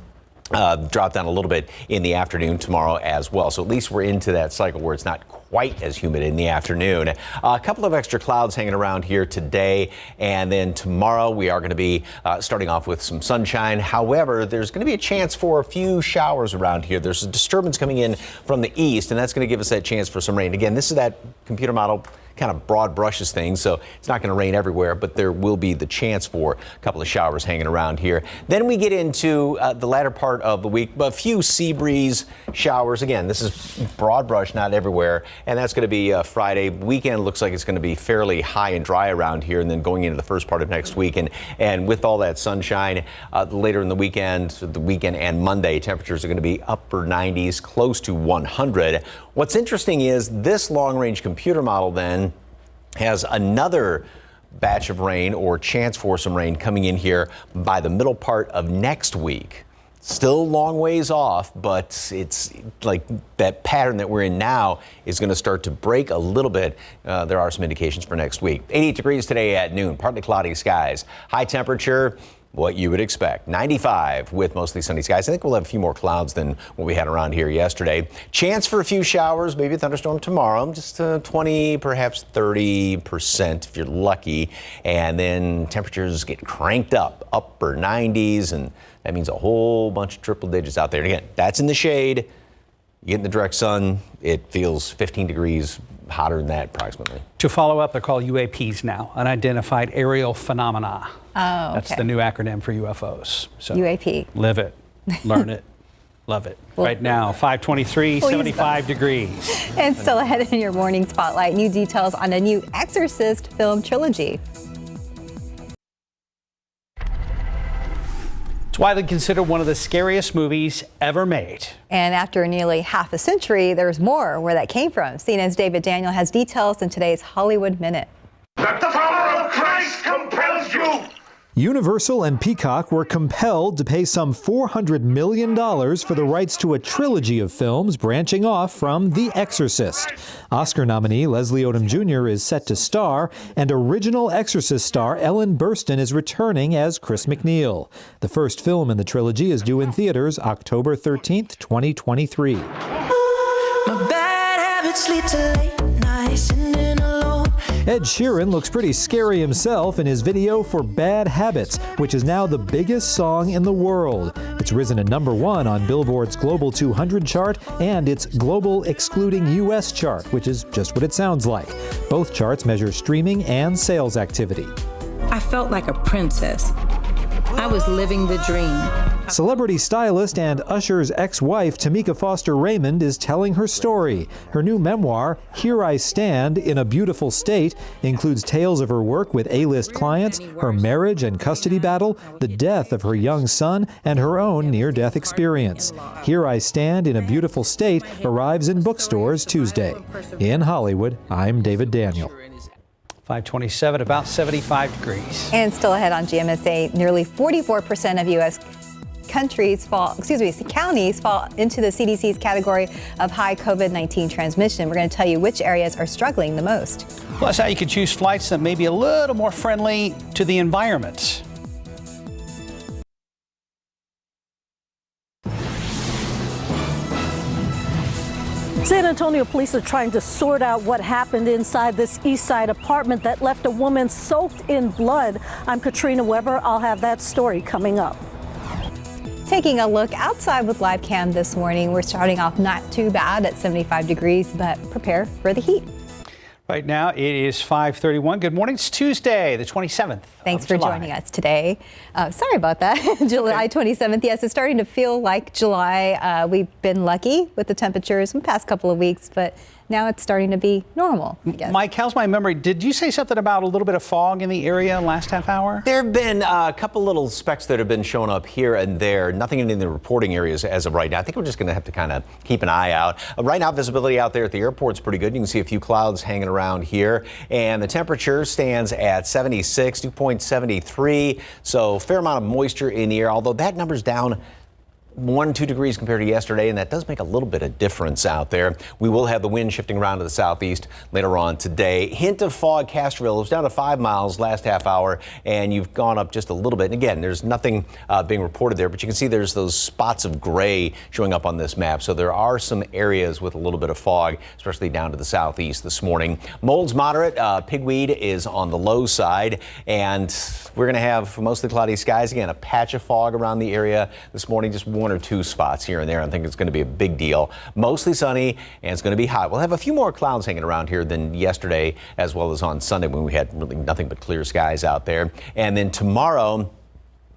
drop down a little bit in the afternoon tomorrow as well. So at least we're into that cycle where it's not quite as humid in the afternoon. A couple of extra clouds hanging around here today, and then tomorrow we are going to be starting off with some sunshine. However, there's going to be a chance for a few showers around here. There's a disturbance coming in from the east, and that's going to give us that chance for some rain. Again, this is that computer model kind of broad brushes things, so it's not going to rain everywhere, but there will be the chance for a couple of showers hanging around here. Then we get into the latter part of the week, a few sea breeze showers. Again, this is broad brush, not everywhere, and that's going to be Friday. Weekend looks like it's going to be fairly high and dry around here, and then going into the first part of next week, and with all that sunshine later in the weekend and Monday, temperatures are going to be upper 90s, close to 100. What's interesting is this long-range computer model then has another batch of rain or chance for some rain coming in here by the middle part of next week. Still long ways off, but it's like that pattern that we're in now is going to start to break a little bit. There are some indications for next week. 88 degrees today at noon, partly cloudy skies. High temperature, what you would expect. 95 with mostly sunny skies. I think we'll have a few more clouds than what we had around here yesterday. Chance for a few showers, maybe a thunderstorm tomorrow, just 20, perhaps 30% if you're lucky. And then temperatures get cranked up, upper 90s, and that means a whole bunch of triple digits out there. And again, that's in the shade. You get in the direct sun, it feels 15 degrees hotter than that approximately. To follow up, they're called UAPs now, unidentified aerial phenomena. Oh, okay. That's the new acronym for UFOs. So UAP. Live it, learn it, love it. Right now, 523, 75 degrees. And still ahead in your morning spotlight, new details on a new Exorcist film trilogy. It's widely considered one of the scariest movies ever made. And after nearly half a century, there's more where that came from. CNN's David Daniel has details in today's Hollywood Minute. That the power of Christ compels you Universal and Peacock were compelled to pay some $400 million for the rights to a trilogy of films branching off from The Exorcist. Oscar nominee Leslie Odom Jr. is set to star, and original Exorcist star Ellen Burstyn is returning as Chris McNeil. The first film in the trilogy is due in theaters October 13th, 2023. My bad habits lead to late nights sitting alone. Ed Sheeran looks pretty scary himself in his video for Bad Habits, which is now the biggest song in the world. It's risen to #1 on Billboard's Global 200 chart and its Global Excluding US chart, which is just what it sounds like. Both charts measure streaming and sales activity. I felt like a princess. I was living the dream. Celebrity stylist and Usher's ex-wife, Tamika Foster Raymond, is telling her story. Her new memoir, Here I Stand in a Beautiful State, includes tales of her work with A-list clients, her marriage and custody battle, the death of her young son, and her own near-death experience. Here I Stand in a Beautiful State arrives in bookstores Tuesday. In Hollywood, I'm David Daniel. 527, about 75 degrees. And still ahead on GMSA, nearly 44% of U.S. counties fall into the CDC's category of high COVID-19 transmission. We're going to tell you which areas are struggling the most. Plus, how you can choose flights that may be a little more friendly to the environment. San Antonio police are trying to sort out what happened inside this East Side apartment that left a woman soaked in blood. I'm Katrina Weber. I'll have that story coming up. Taking a look outside with live cam this morning. We're starting off not too bad at 75 degrees, but prepare for the heat. Right now it is 5:31. Good morning. It's Tuesday, the 27th. Thanks for joining us today. Sorry about that. July 27th. Yes, it's starting to feel like July. We've been lucky with the temperatures in the past couple of weeks, but now it's starting to be normal, I guess. Mike, how's my memory? Did you say something about a little bit of fog in the area last half hour? There have been a couple little specks that have been showing up here and there. Nothing in the reporting areas as of right now. I think we're just going to have to kind of keep an eye out. Right now, visibility out there at the airport's pretty good. You can see a few clouds hanging around here. And the temperature stands at 76, dew point 73. So fair amount of moisture in the air, although that number's down 1-2 degrees compared to yesterday, and that does make a little bit of difference out there. We will have the wind shifting around to the southeast later on today. Hint of fog, Castroville. It was down to 5 miles last half hour, and you've gone up just a little bit. And again, there's nothing being reported there, but you can see there's those spots of gray showing up on this map. So there are some areas with a little bit of fog, especially down to the southeast this morning. Mold's moderate. Pigweed is on the low side, and we're going to have mostly cloudy skies. Again, a patch of fog around the area this morning, just 1 or 2 spots here and there. I think it's going to be a big deal. Mostly sunny, and it's going to be hot. We'll have a few more clouds hanging around here than yesterday, as well as on Sunday when we had really nothing but clear skies out there. And then tomorrow,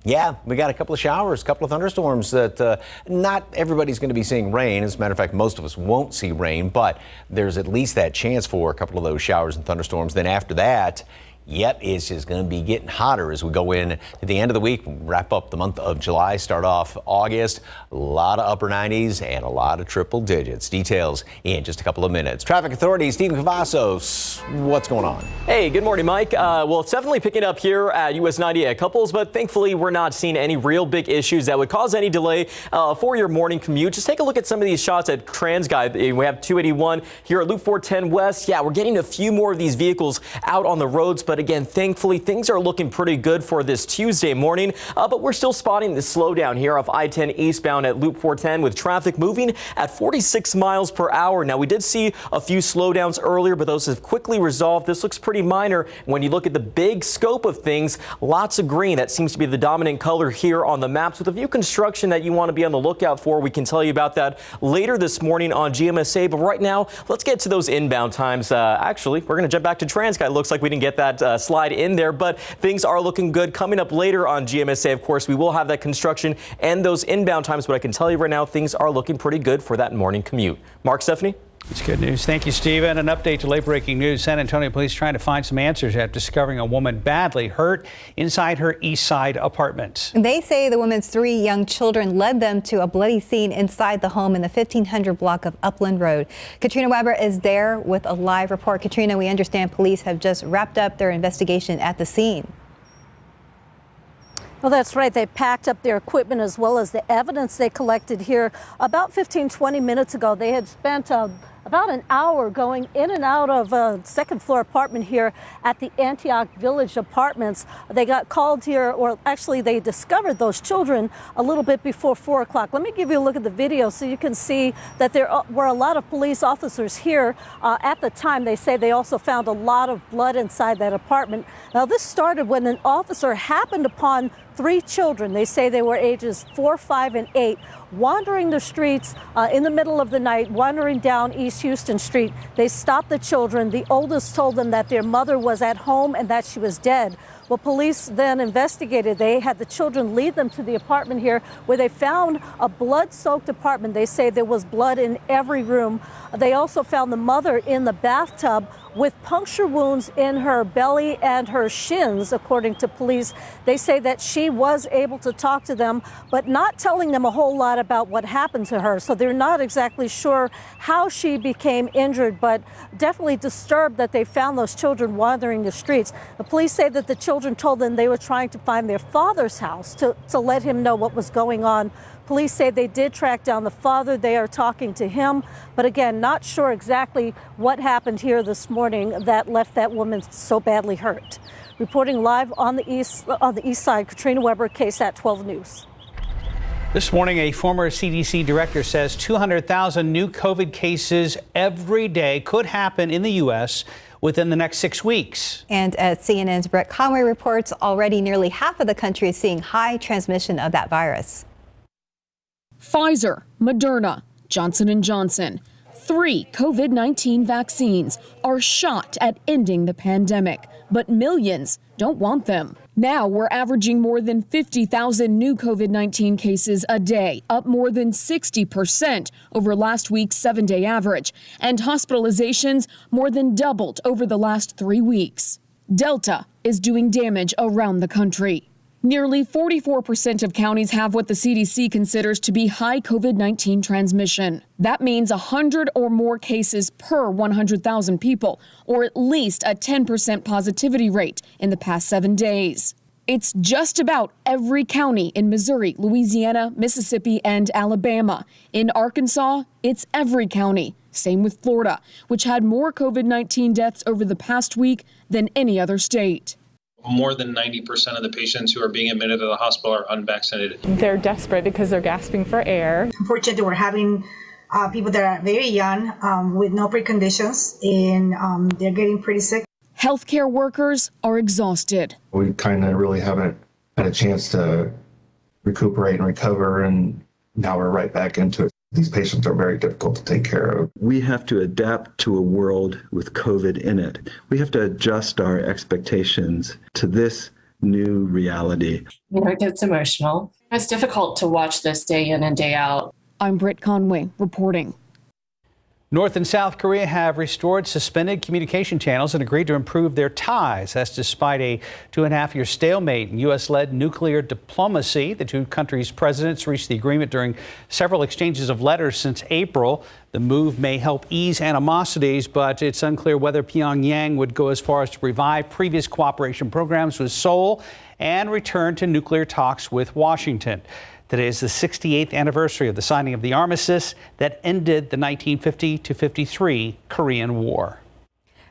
yeah, we got a couple of showers, a couple of thunderstorms that not everybody's going to be seeing rain. As a matter of fact, most of us won't see rain, but there's at least that chance for a couple of those showers and thunderstorms. Then after that, yep, it's just going to be getting hotter as we go in to the end of the week, wrap up the month of July, start off August. A lot of upper 90s and a lot of triple digits. Details in just a couple of minutes. Traffic authorities, Stephen Cavazos, what's going on? Hey, good morning, Mike. Well, it's definitely picking up here at US 90 at Couples, but thankfully we're not seeing any real big issues that would cause any delay for your morning commute. Just take a look at some of these shots at TransGuide. We have 281 here at Loop 410 West. Yeah, we're getting a few more of these vehicles out on the roads, but again, thankfully, things are looking pretty good for this Tuesday morning, but we're still spotting the slowdown here off I-10 eastbound at Loop 410 with traffic moving at 46 miles per hour. Now, we did see a few slowdowns earlier, but those have quickly resolved. This looks pretty minor. When you look at the big scope of things, lots of green. That seems to be the dominant color here on the maps. With a few construction that you want to be on the lookout for, we can tell you about that later this morning on GMSA. But right now, let's get to those inbound times. Actually, we're going to jump back to TransGuide. Looks like we didn't get that slide in there, but things are looking good. Coming up later on GMSA, of course, we will have that construction and those inbound times, but I can tell you right now, things are looking pretty good for that morning commute. Mark, Stephanie? It's good news. Thank you, Stephen. An update to late-breaking news. San Antonio police trying to find some answers after discovering a woman badly hurt inside her East Side apartment. They say the woman's 3 young children led them to a bloody scene inside the home in the 1500 block of Upland Road. Katrina Weber is there with a live report. Katrina, we understand police have just wrapped up their investigation at the scene. Well, that's right. They packed up their equipment as well as the evidence they collected here. About 15-20 minutes ago, they had spent about an hour going in and out of a second-floor apartment here at the Antioch Village Apartments. They got called here, or actually they discovered those children a little bit before 4 o'clock. Let me give you a look at the video so you can see that there were a lot of police officers here at the time. They say they also found a lot of blood inside that apartment. Now, this started when an officer happened upon 3 children. They say they were ages 4, 5, and 8, wandering the streets in the middle of the night, wandering down East Houston Street. They stopped the children. The oldest told them that their mother was at home and that she was dead. Well, police then investigated. They had the children lead them to the apartment here where they found a blood-soaked apartment. They say there was blood in every room. They also found the mother in the bathtub with puncture wounds in her belly and her shins, according to police. They say that she was able to talk to them, but not telling them a whole lot about what happened to her. So they're not exactly sure how she became injured, but definitely disturbed that they found those children wandering the streets. The police say that the children told them they were trying to find their father's house to let him know what was going on. Police say they did track down the father. They are talking to him, but again, not sure exactly what happened here this morning that left that woman so badly hurt. Reporting live on the east side, Katrina Weber, KSAT 12 News. This morning, a former CDC director says 200,000 new COVID cases every day could happen in the U.S. within the next 6 weeks. And as CNN's Brett Conway reports, already nearly half of the country is seeing high transmission of that virus. Pfizer, Moderna, Johnson & Johnson, 3 COVID-19 vaccines are shot at ending the pandemic, but millions don't want them. Now we're averaging more than 50,000 new COVID-19 cases a day, up more than 60% over last week's 7-day average, and hospitalizations more than doubled over the last 3 weeks. Delta is doing damage around the country. Nearly 44% of counties have what the CDC considers to be high COVID-19 transmission. That means 100 or more cases per 100,000 people, or at least a 10% positivity rate in the past 7 days. It's just about every county in Missouri, Louisiana, Mississippi, and Alabama. In Arkansas, it's every county. Same with Florida, which had more COVID-19 deaths over the past week than any other state. More than 90% of the patients who are being admitted to the hospital are unvaccinated. They're desperate because they're gasping for air. Unfortunately, we're having people that are very young with no preconditions, and they're getting pretty sick. Healthcare workers are exhausted. We kind of really haven't had a chance to recuperate and recover, and now we're right back into it. These patients are very difficult to take care of. We have to adapt to a world with COVID in it. We have to adjust our expectations to this new reality. It gets emotional. It's difficult to watch this day in and day out. I'm Britt Conway reporting. North and South Korea have restored suspended communication channels and agreed to improve their ties. That's despite a 2.5-year stalemate in U.S.-led nuclear diplomacy. The two countries' presidents reached the agreement during several exchanges of letters since April. The move may help ease animosities, but it's unclear whether Pyongyang would go as far as to revive previous cooperation programs with Seoul and return to nuclear talks with Washington. Today is the 68th anniversary of the signing of the armistice that ended the 1950-53 Korean War.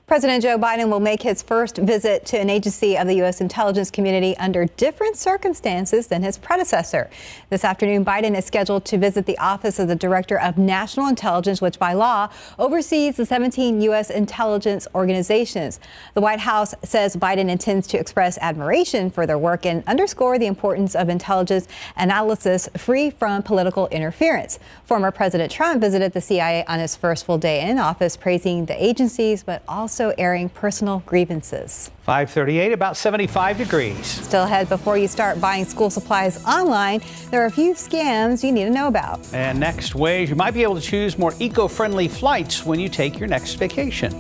President Joe Biden will make his first visit to an agency of the U.S. intelligence community under different circumstances than his predecessor. This afternoon, Biden is scheduled to visit the Office of the Director of National Intelligence, which by law oversees the 17 U.S. intelligence organizations. The White House says Biden intends to express admiration for their work and underscore the importance of intelligence analysis free from political interference. Former President Trump visited the CIA on his first full day in office, praising the agencies, but also airing personal grievances. 5:38, about 75 degrees. Still ahead, before you start buying school supplies online, there are a few scams you need to know about. And next, ways you might be able to choose more eco-friendly flights when you take your next vacation.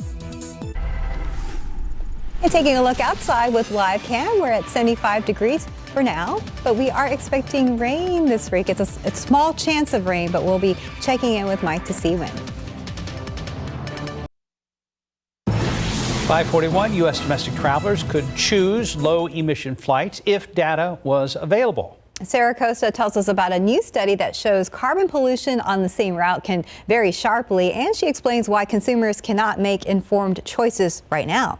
And taking a look outside with live cam, we're at 75 degrees for now, but we are expecting rain this week. It's a small chance of rain, but we'll be checking in with Mike to see when. 541, U.S. domestic travelers could choose low-emission flights if data was available. Sarah Costa tells us about a new study that shows carbon pollution on the same route can vary sharply, and she explains why consumers cannot make informed choices right now.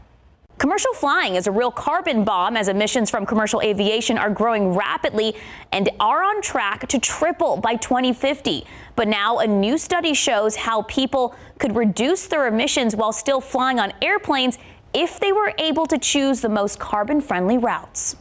Commercial flying is a real carbon bomb as emissions from commercial aviation are growing rapidly and are on track to triple by 2050. But now a new study shows how people could reduce their emissions while still flying on airplanes if they were able to choose the most carbon-friendly routes.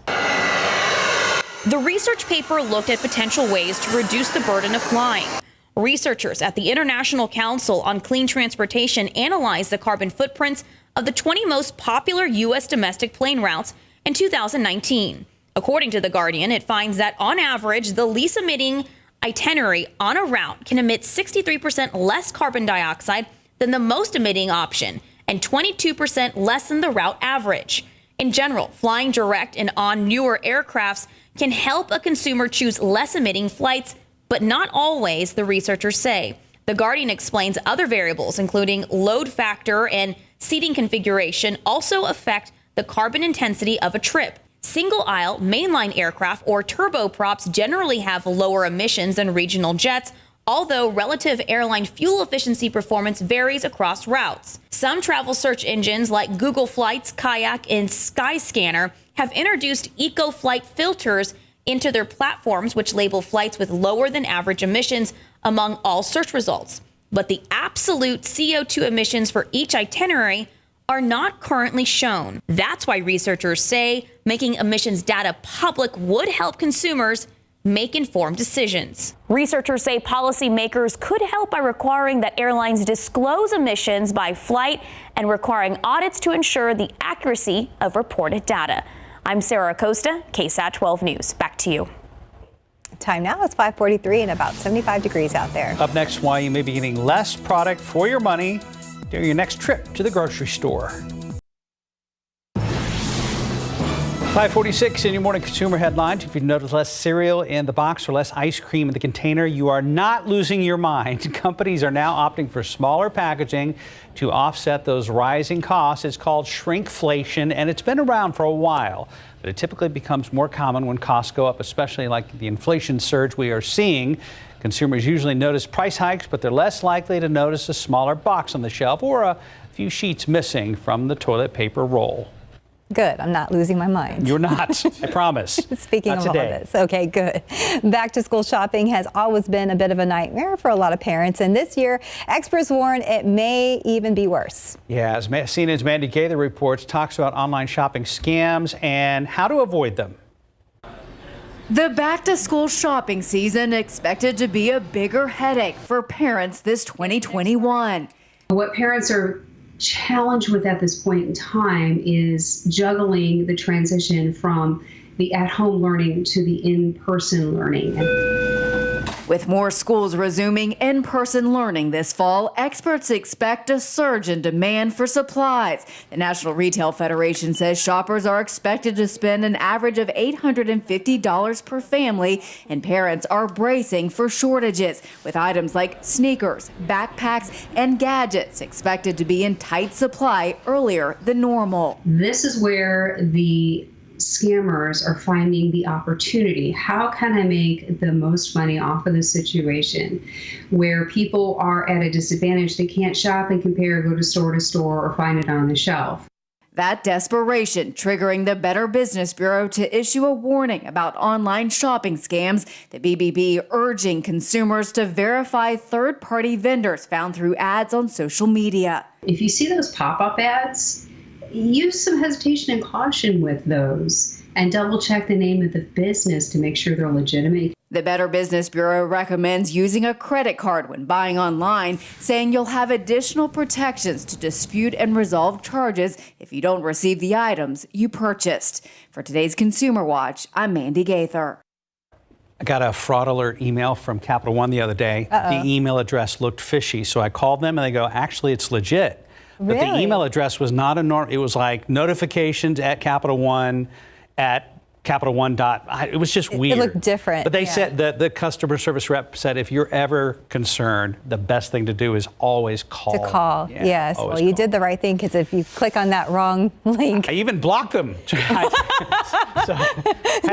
The research paper looked at potential ways to reduce the burden of flying. Researchers at the International Council on Clean Transportation analyzed the carbon footprints of the 20 most popular U.S. domestic plane routes in 2019. According to The Guardian, it finds that on average, the least emitting itinerary on a route can emit 63% less carbon dioxide than the most emitting option and 22% less than the route average. In general, flying direct and on newer aircrafts can help a consumer choose less emitting flights, but not always, the researchers say. The Guardian explains other variables, including load factor and seating configuration, also affect the carbon intensity of a trip. Single-aisle mainline aircraft or turboprops generally have lower emissions than regional jets, although relative airline fuel efficiency performance varies across routes. Some travel search engines like Google Flights, Kayak, and Skyscanner have introduced eco-flight filters into their platforms, which label flights with lower than average emissions among all search results. But the absolute CO2 emissions for each itinerary are not currently shown. That's why researchers say making emissions data public would help consumers make informed decisions. Researchers say policymakers could help by requiring that airlines disclose emissions by flight and requiring audits to ensure the accuracy of reported data. I'm Sarah Costa, KSAT 12 News. Back to you. Time now is 5:43 and about 75 degrees out there. Up next, why you may be getting less product for your money during your next trip to the grocery store. 5:46 in your morning consumer headlines. If you notice less cereal in the box or less ice cream in the container, you are not losing your mind. Companies are now opting for smaller packaging to offset those rising costs. It's called shrinkflation, and it's been around for a while. But it typically becomes more common when costs go up, especially like the inflation surge we are seeing. Consumers usually notice price hikes, but they're less likely to notice a smaller box on the shelf or a few sheets missing from the toilet paper roll. Good. I'm not losing my mind. You're not. I promise. Speaking of all this. Okay, good. Back to school shopping has always been a bit of a nightmare for a lot of parents. And this year, experts warn it may even be worse. Yeah, as CNN's Mandy Gaither reports, talks about online shopping scams and how to avoid them. The back-to-school shopping season expected to be a bigger headache for parents this 2021. What parents are challenged with at this point in time is juggling the transition from the at-home learning to the in-person learning. With more schools resuming in-person learning this fall, experts expect a surge in demand for supplies. The National Retail Federation says shoppers are expected to spend an average of $850 per family, and parents are bracing for shortages, with items like sneakers, backpacks, and gadgets expected to be in tight supply earlier than normal. This is where the scammers are finding the opportunity. How can I make the most money off of this situation where people are at a disadvantage? They can't shop and compare, go to store or find it on the shelf. That desperation triggering the Better Business Bureau to issue a warning about online shopping scams. The BBB urging consumers to verify third-party vendors found through ads on social media. If you see those pop-up ads, use some hesitation and caution with those and double check the name of the business to make sure they're legitimate. The Better Business Bureau recommends using a credit card when buying online, saying you'll have additional protections to dispute and resolve charges if you don't receive the items you purchased. For today's Consumer Watch, I'm Mandy Gaither. I got a fraud alert email from Capital One the other day. The email address looked fishy, so I called them and they go, actually, it's legit. But the email address was not a norm. It was like notifications at Capital One at Capital One it was just weird. It looked different. But they said that the customer service rep said if you're ever concerned, the best thing to do is always call. To call, Yeah, yes. Well, you did the right thing, because if you click on that wrong link. I even blocked them. So had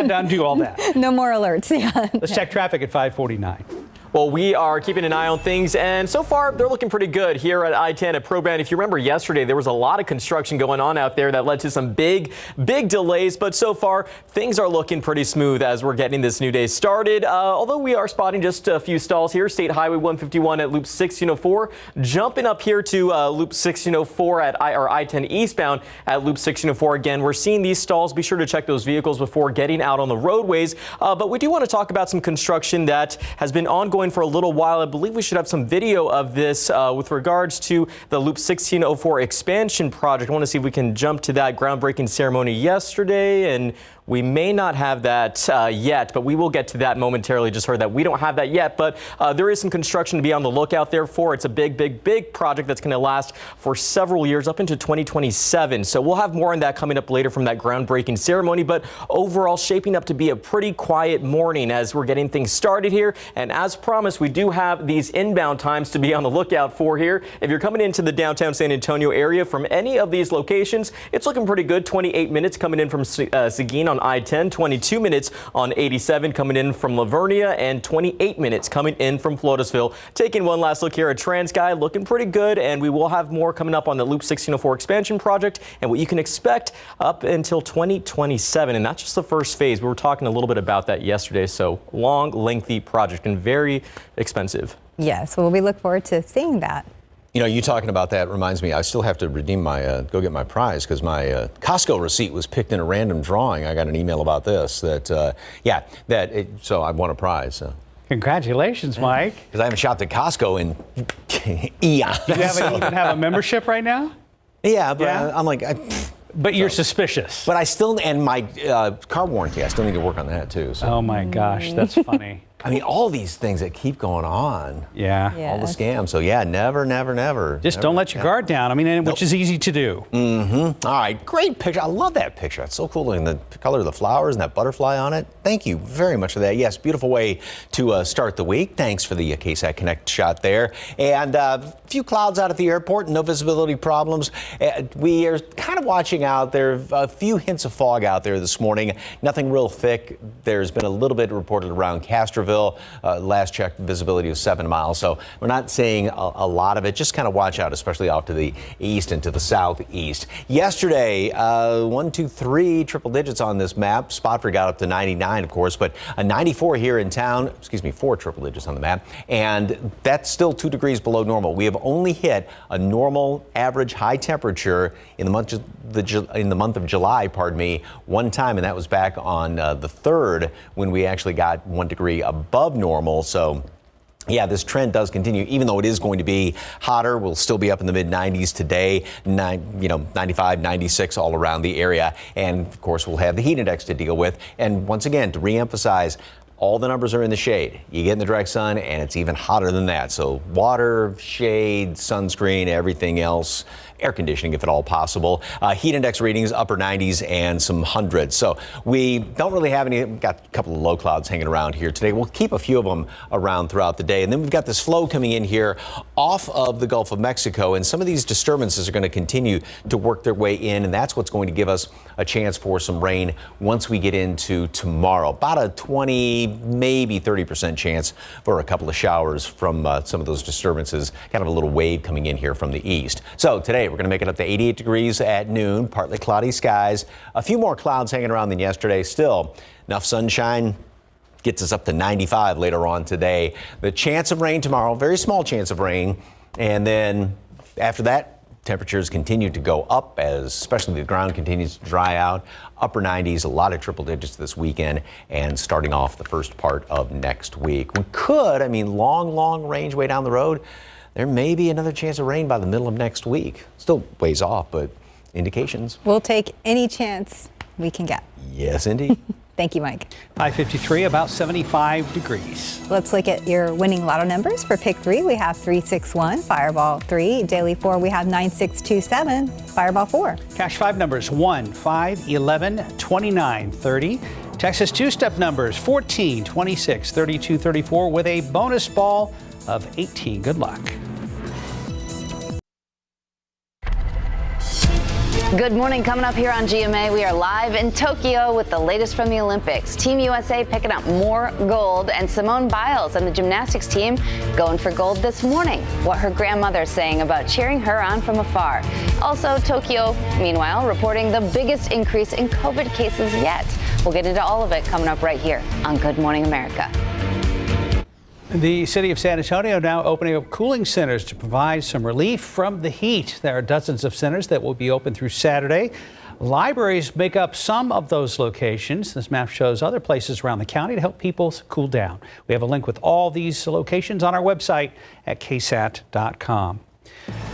to undo all that. No more alerts. Yeah. Let's check traffic at 549. Well, we are keeping an eye on things, and so far they're looking pretty good here at I-10 at Pro-Brand. If you remember yesterday, there was a lot of construction going on out there that led to some big delays, but so far things are looking pretty smooth as we're getting this new day started. Although we are spotting just a few stalls here. State Highway 151 at Loop 1604, jumping up here to Loop 1604 at I-10 eastbound at Loop 1604. Again, we're seeing these stalls. Be sure to check those vehicles before getting out on the roadways. But we do want to talk about some construction that has been ongoing for a little while. I believe we should have some video of this with regards to the Loop 1604 expansion project. I want to see if we can jump to that groundbreaking ceremony yesterday, and we may not have that yet, but we will get to that momentarily. Just heard that we don't have that yet, but there is some construction to be on the lookout there for. It's a big project that's going to last for several years, up into 2027. So we'll have more on that coming up later from that groundbreaking ceremony, but overall shaping up to be a pretty quiet morning as we're getting things started here. And as promised, we do have these inbound times to be on the lookout for here. If you're coming into the downtown San Antonio area from any of these locations, it's looking pretty good. 28 minutes coming in from Seguin on I-10, 22 minutes on 87 coming in from Lavernia, and 28 minutes coming in from Floresville. Taking one last look here at TransGuide, looking pretty good, and we will have more coming up on the Loop 1604 expansion project and what you can expect up until 2027. And that's just the first phase. We were talking a little bit about that yesterday. So long, lengthy project and very expensive. Yes, well, we look forward to seeing that. You know, you talking about that reminds me, I still have to redeem my, go get my prize, because my Costco receipt was picked in a random drawing. I got an email about this, so I won a prize. So. Congratulations, Mike. Because I haven't shopped at Costco in eons. You haven't even have a membership right now? Yeah, but I'm like... But you're suspicious. But I still, and my car warranty, I still need to work on that too. So. Oh my gosh, that's funny. I mean, all these things that keep going on. Yeah. All the scams. So yeah, never. Just don't let your guard down. I mean, which is easy to do. Mm-hmm. All right, great picture. I love that picture. It's so cool, and the color of the flowers and that butterfly on it. Thank you very much for that. Yes, beautiful way to start the week. Thanks for the KSAT Connect shot there. And a few clouds out at the airport, no visibility problems. We are kind of watching out. There are a few hints of fog out there this morning. Nothing real thick. There's been a little bit reported around Castroville. Last check, visibility was 7 miles. So we're not seeing a lot of it. Just kind of watch out, especially off to the east and to the southeast. Yesterday, 1, 2, 3 triple digits on this map. Spotswood got up to 99, of course, but a 94 here in town. 4 triple digits on the map. And that's still 2 degrees below normal. We have only hit a normal average high temperature in the month of July, one time, and that was back on the 3rd when we actually got 1 degree above normal. So yeah, this trend does continue, even though it is going to be hotter. We'll still be up in the mid-90s today, 95, 96 all around the area. And of course, we'll have the heat index to deal with. And once again, to reemphasize, all the numbers are in the shade. You get in the direct sun, and it's even hotter than that. So water, shade, sunscreen, everything else, air conditioning if at all possible. Heat index readings, upper 90s and some hundreds. So we don't really have any, we've got a couple of low clouds hanging around here today. We'll keep a few of them around throughout the day. And then we've got this flow coming in here off of the Gulf of Mexico. And some of these disturbances are going to continue to work their way in. And that's what's going to give us a chance for some rain once we get into tomorrow. About a 20, maybe 30% chance for a couple of showers from some of those disturbances. Kind of a little wave coming in here from the east. So today we're going to make it up to 88 degrees at noon, partly cloudy skies. A few more clouds hanging around than yesterday. Still enough sunshine. Gets us up to 95 later on today. The chance of rain tomorrow, very small chance of rain. And then after that, temperatures continue to go up as especially the ground continues to dry out. Upper 90s, a lot of triple digits this weekend and starting off the first part of next week. We could, long range way down the road. There may be another chance of rain by the middle of next week. Still ways off, but indications. We'll take any chance we can get. Yes, indeed. Thank you, Mike. High 53, about 75 degrees. Let's look at your winning lotto numbers. For pick 3, we have 361, Fireball 3. Daily 4, we have 9627, Fireball 4. Cash 5 numbers 1, 5, 11, 29, 30. Texas 2-step numbers 14, 26, 32, 34 with a bonus ball of 18. Good luck. Good morning. Coming up here on GMA, we are live in Tokyo with the latest from the Olympics. Team USA picking up more gold, and Simone Biles and the gymnastics team going for gold this morning. What her grandmother's saying about cheering her on from afar. Also, Tokyo, meanwhile, reporting the biggest increase in COVID cases yet. We'll get into all of it coming up right here on Good Morning America. The city of San Antonio now opening up cooling centers to provide some relief from the heat. There are dozens of centers that will be open through Saturday. Libraries make up some of those locations. This map shows other places around the county to help people cool down. We have a link with all these locations on our website at ksat.com.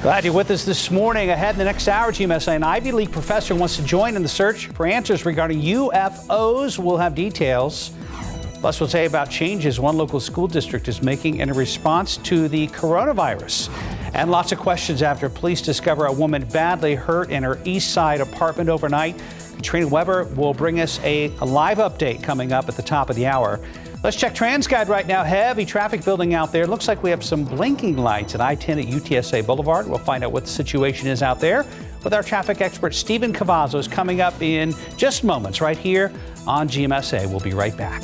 Glad you're with us this morning. Ahead in the next hour, GMSA, an Ivy League professor wants to join in the search for answers regarding UFOs. We'll have details. Plus, we'll tell you about changes one local school district is making in a response to the coronavirus. And lots of questions after police discover a woman badly hurt in her East Side apartment overnight. Katrina Weber will bring us a live update coming up at the top of the hour. Let's check TransGuide right now. Heavy traffic building out there. Looks like we have some blinking lights at I-10 at UTSA Boulevard. We'll find out what the situation is out there with our traffic expert, Stephen Cavazos, coming up in just moments right here on GMSA. We'll be right back.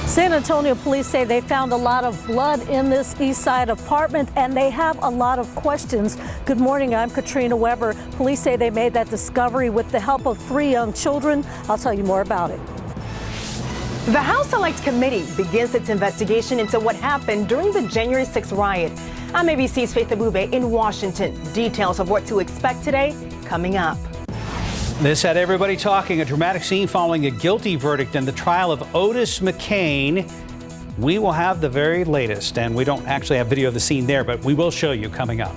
San Antonio police say they found a lot of blood in this East Side apartment, and they have a lot of questions. Good morning, I'm Katrina Weber. Police say they made that discovery with the help of 3 young children. I'll tell you more about it. The House Select Committee begins its investigation into what happened during the January 6th riot. I'm ABC's Faith Abube in Washington. Details of what to expect today coming up. This had everybody talking. A dramatic scene following a guilty verdict in the trial of Otis McCain. We will have the very latest, and we don't actually have video of the scene there, but we will show you coming up.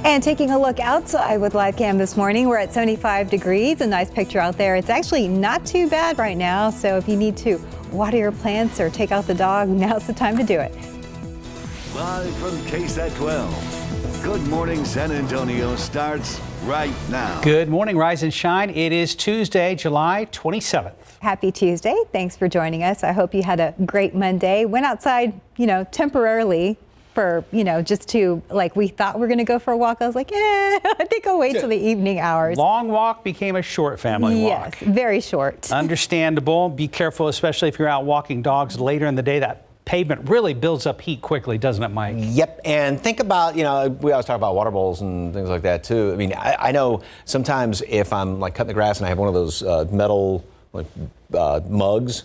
And taking a look outside with live cam this morning, we're at 75 degrees. A nice picture out there. It's actually not too bad right now, so if you need to water your plants or take out the dog, now's the time to do it. Live from KSAT 12. Good Morning San Antonio starts right now. Good morning, Rise and Shine. It is Tuesday, July 27th. Happy Tuesday. Thanks for joining us. I hope you had a great Monday. Went outside, temporarily for, just to, we thought we were going to go for a walk. I was like, I think I'll wait till the evening hours. Long walk became a short family walk. Yes, very short. Understandable. Be careful, especially if you're out walking dogs later in the day. That pavement really builds up heat quickly, doesn't it, Mike? Yep, and think about, we always talk about water bowls and things like that, too. I mean, I know sometimes if I'm, cutting the grass and I have one of those metal, mugs,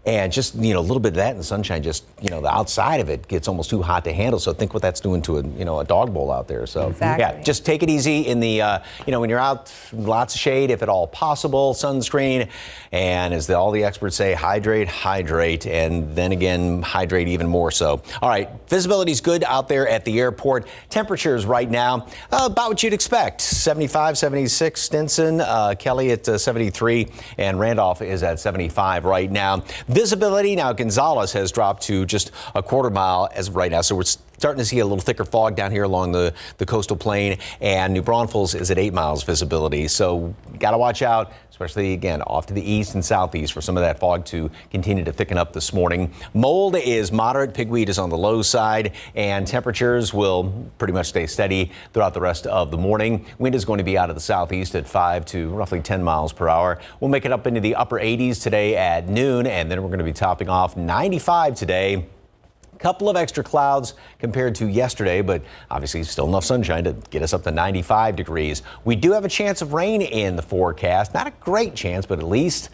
and just, a little bit of that in the sunshine, just, the outside of it gets almost too hot to handle. So think what that's doing to a dog bowl out there. So, yeah, just take it easy in the, when you're out, lots of shade, if at all possible, sunscreen. And as all the experts say, hydrate, and then again, hydrate even more so. All right, visibility's good out there at the airport. Temperatures right now, about what you'd expect. 75, 76, Stinson, Kelly at 73, and Randolph is at 75 right now. Visibility now, Gonzales has dropped to just a quarter mile as of right now, so we're starting to see a little thicker fog down here along the coastal plain, and New Braunfels is at 8 miles visibility, so got to watch out, especially again off to the east and southeast for some of that fog to continue to thicken up this morning. Mold is moderate, pigweed is on the low side, and temperatures will pretty much stay steady throughout the rest of the morning. Wind is going to be out of the southeast at 5 to roughly 10 miles per hour. We'll make it up into the upper 80s today at noon, and then we're going to be topping off 95 today. Couple of extra clouds compared to yesterday, but obviously still enough sunshine to get us up to 95 degrees. We do have a chance of rain in the forecast. Not a great chance, but at least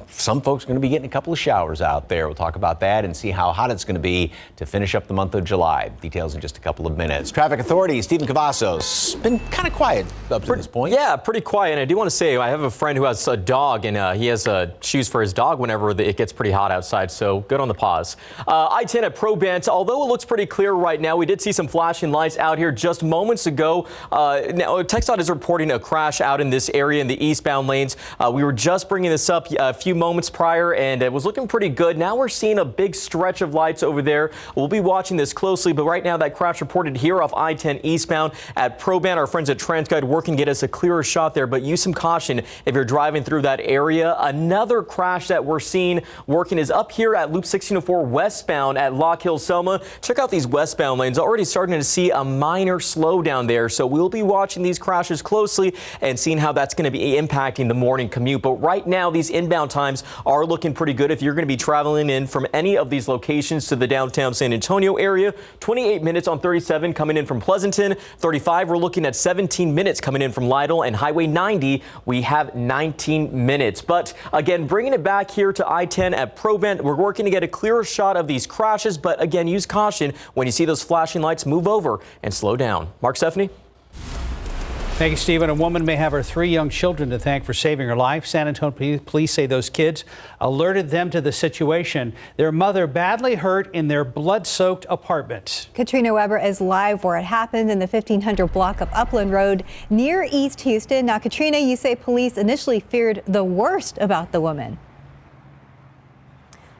some folks are going to be getting a couple of showers out there. We'll talk about that and see how hot it's going to be to finish up the month of July. Details in just a couple of minutes. Traffic authorities, Stephen Cavazos, been kind of quiet up to this point. Yeah, pretty quiet. And I do want to say, I have a friend who has a dog, and he has shoes for his dog whenever it gets pretty hot outside. So good on the pause. I-10 at Probant, although it looks pretty clear right now, we did see some flashing lights out here just moments ago. Now, TxDOT is reporting a crash out in this area in the eastbound lanes. We were just bringing this up a few moments prior, and it was looking pretty good. Now we're seeing a big stretch of lights over there. We'll be watching this closely, but right now that crash reported here off I-10 eastbound at Probant. Our friends at TransGuide working to get us a clearer shot there, but use some caution if you're driving through that area. Another crash that we're seeing working is up here at Loop 1604 westbound at Lock Hill Selma. Check out these westbound lanes. Already starting to see a minor slowdown there, so we'll be watching these crashes closely and seeing how that's going to be impacting the morning commute. But right now, these inbound times are looking pretty good. If you're going to be traveling in from any of these locations to the downtown San Antonio area, 28 minutes on 37 coming in from Pleasanton. 35, we're looking at 17 minutes coming in from Lytle, and Highway 90, we have 19 minutes. But again, bringing it back here to I-10 at Probant, we're working to get a clearer shot of these crashes. But again, use caution when you see those flashing lights. Move over and slow down. Mark, Stephanie. Thank you, Stephen. A woman may have her 3 young children to thank for saving her life. San Antonio police say those kids alerted them to the situation. Their mother badly hurt in their blood-soaked apartment. Katrina Weber is live where it happened in the 1500 block of Upland Road near East Houston. Now, Katrina, you say police initially feared the worst about the woman.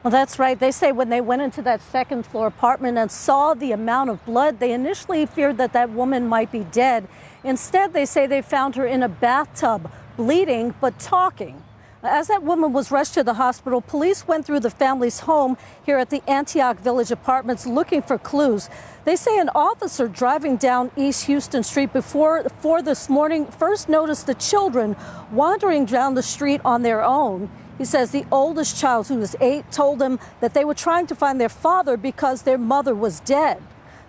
Well, that's right. They say when they went into that second floor apartment and saw the amount of blood, they initially feared that that woman might be dead. Instead, they say they found her in a bathtub, bleeding but talking. As that woman was rushed to the hospital, police went through the family's home here at the Antioch Village Apartments looking for clues. They say an officer driving down East Houston Street before this morning first noticed the children wandering down the street on their own. He says the oldest child, who was 8, told him that they were trying to find their father because their mother was dead.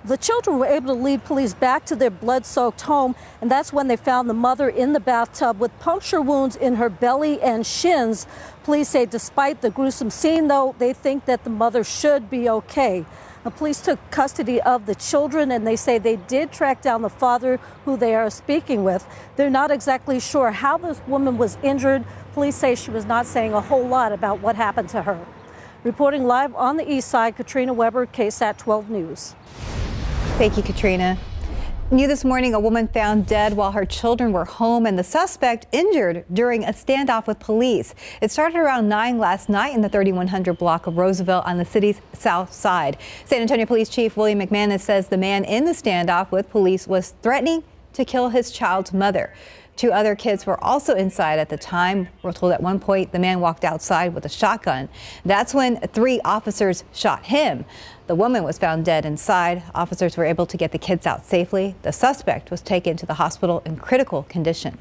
The children were able to lead police back to their blood-soaked home, and that's when they found the mother in the bathtub with puncture wounds in her belly and shins. Police say despite the gruesome scene, though, they think that the mother should be okay. The police took custody of the children, and they say they did track down the father, who they are speaking with. They're not exactly sure how this woman was injured. Police say she was not saying a whole lot about what happened to her. Reporting live on the east side, Katrina Weber, KSAT 12 News. Thank you, Katrina. New this morning, a woman found dead while her children were home and the suspect injured during a standoff with police. It started around 9 last night in the 3100 block of Roosevelt on the city's south side. San Antonio Police Chief William McManus says the man in the standoff with police was threatening to kill his child's mother. 2 other kids were also inside at the time. We're told at one point the man walked outside with a shotgun. That's when 3 officers shot him. The woman was found dead inside. Officers were able to get the kids out safely. The suspect was taken to the hospital in critical condition.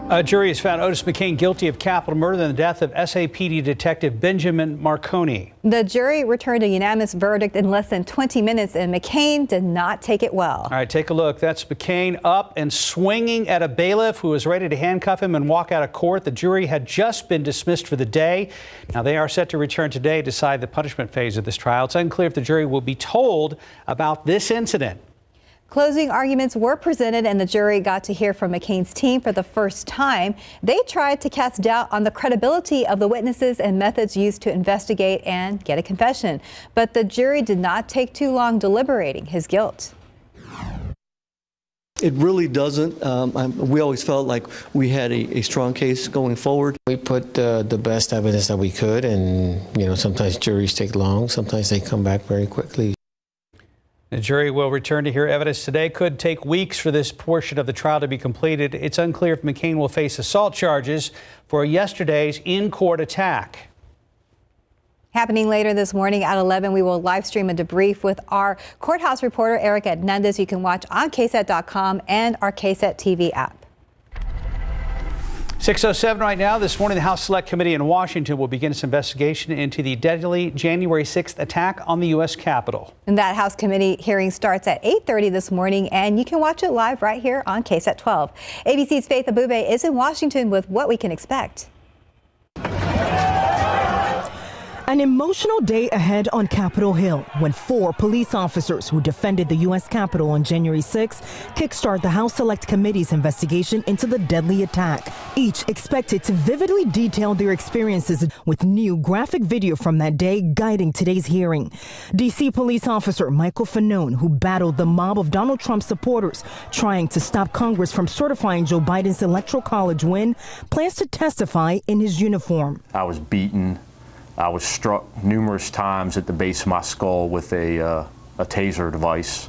A jury has found Otis McCain guilty of capital murder in the death of SAPD detective Benjamin Marconi. The jury returned a unanimous verdict in less than 20 minutes, and McCain did not take it well. All right, take a look. That's McCain up and swinging at a bailiff who was ready to handcuff him and walk out of court. The jury had just been dismissed for the day. Now they are set to return today to decide the punishment phase of this trial. It's unclear if the jury will be told about this incident. Closing arguments were presented and the jury got to hear from McCain's team for the first time. They tried to cast doubt on the credibility of the witnesses and methods used to investigate and get a confession. But the jury did not take too long deliberating his guilt. It really doesn't. We always felt like we had a strong case going forward. We put the best evidence that we could, and sometimes juries take long, sometimes they come back very quickly. The jury will return to hear evidence today. Could take weeks for this portion of the trial to be completed. It's unclear if McCain will face assault charges for yesterday's in-court attack. Happening later this morning at 11, we will live stream a debrief with our courthouse reporter, Eric Hernandez. You can watch on KSAT.com and our KSAT TV app. 6:07 right now. This morning, the House Select Committee in Washington will begin its investigation into the deadly January 6th attack on the U.S. Capitol. And that House Committee hearing starts at 8:30 this morning, and you can watch it live right here on KSAT 12. ABC's Faith Abube is in Washington with what we can expect. An emotional day ahead on Capitol Hill when 4 police officers who defended the U.S. Capitol on January 6 kickstart the House Select Committee's investigation into the deadly attack. Each expected to vividly detail their experiences with new graphic video from that day guiding today's hearing. D.C. police officer Michael Fanone, who battled the mob of Donald Trump supporters trying to stop Congress from certifying Joe Biden's Electoral College win, plans to testify in his uniform. I was beaten. I was struck numerous times at the base of my skull with a taser device.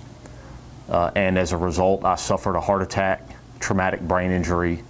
And as a result, I suffered a heart attack, traumatic brain injury.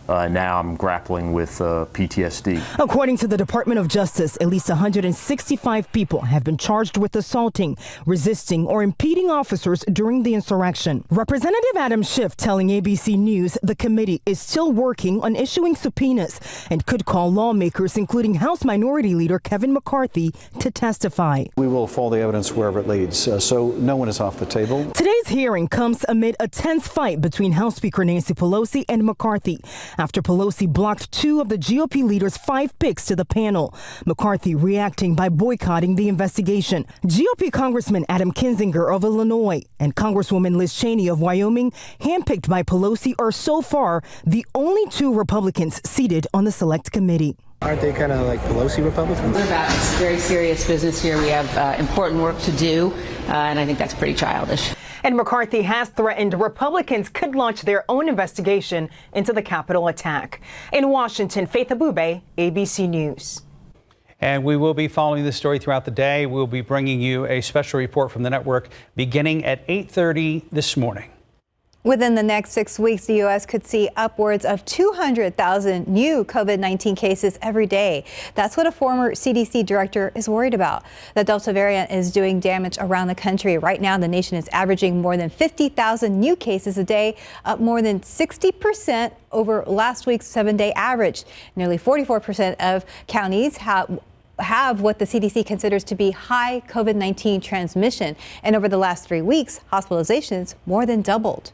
Now I'm grappling with PTSD. According to the Department of Justice, at least 165 people have been charged with assaulting, resisting, or impeding officers during the insurrection. Representative Adam Schiff telling ABC News the committee is still working on issuing subpoenas and could call lawmakers, including House Minority Leader Kevin McCarthy, to testify. We will follow the evidence wherever it leads, so no one is off the table. Today's hearing comes amid a tense fight between House Speaker Nancy Pelosi and McCarthy, after Pelosi blocked 2 of the GOP leader's 5 picks to the panel. McCarthy reacting by boycotting the investigation. GOP Congressman Adam Kinzinger of Illinois and Congresswoman Liz Cheney of Wyoming, handpicked by Pelosi, are so far the only 2 Republicans seated on the Select Committee. Aren't they kind of like Pelosi Republicans? We're about very serious business here. We have important work to do, and I think that's pretty childish. And McCarthy has threatened Republicans could launch their own investigation into the Capitol attack. In Washington, Faith Abube, ABC News. And we will be following this story throughout the day. We'll be bringing you a special report from the network beginning at 8:30 this morning. Within the next 6 weeks, the U.S. could see upwards of 200,000 new COVID-19 cases every day. That's what a former CDC director is worried about. The Delta variant is doing damage around the country. Right now, the nation is averaging more than 50,000 new cases a day, up more than 60% over last week's 7-day average. Nearly 44% of counties have what the CDC considers to be high COVID-19 transmission. And over the last 3 weeks, hospitalizations more than doubled.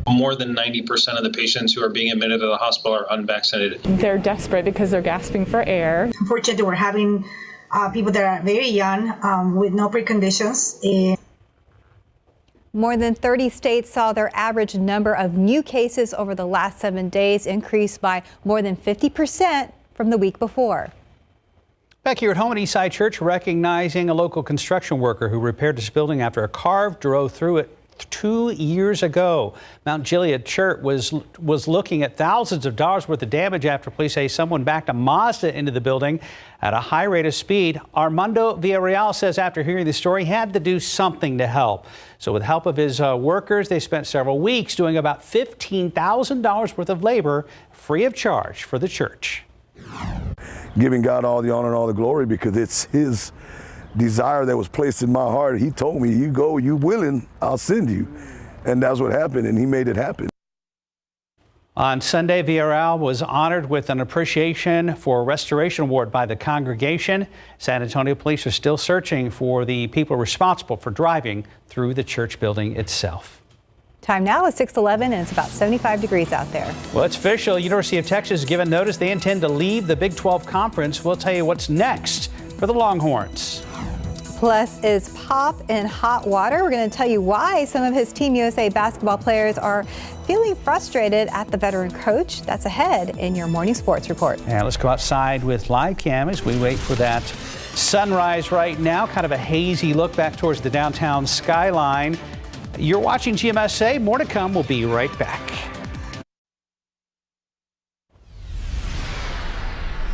More than 90% of the patients who are being admitted to the hospital are unvaccinated. They're desperate because they're gasping for air. Unfortunately, we're having people that are very young with no preconditions. More than 30 states saw their average number of new cases over the last 7 days increase by more than 50% from the week before. Back here at home at Eastside Church, recognizing a local construction worker who repaired this building after a car drove through it 2 years ago. Mount Gilead Church was looking at thousands of dollars worth of damage after police say someone backed a Mazda into the building at a high rate of speed. Armando Villarreal says after hearing the story, he had to do something to help. So with help of his workers, they spent several weeks doing about $15,000 worth of labor free of charge for the church. Giving God all the honor and all the glory because it's his desire that was placed in my heart. He told me, you go, you willing, I'll send you. And that's what happened, and he made it happen. On Sunday, Villarreal was honored with an appreciation for a restoration award by the congregation. San Antonio police are still searching for the people responsible for driving through the church building itself. Time now is 6:11, and it's about 75 degrees out there. Well, it's official. University of Texas has given notice they intend to leave the Big 12 Conference. We'll tell you what's next for the Longhorns. Plus, is Pop in hot water? We're going to tell you why some of his Team USA basketball players are feeling frustrated at the veteran coach. That's ahead in your morning sports report. And let's go outside with live cam as we wait for that sunrise right now. Kind of a hazy look back towards the downtown skyline. You're watching GMSA. More to come. We'll be right back.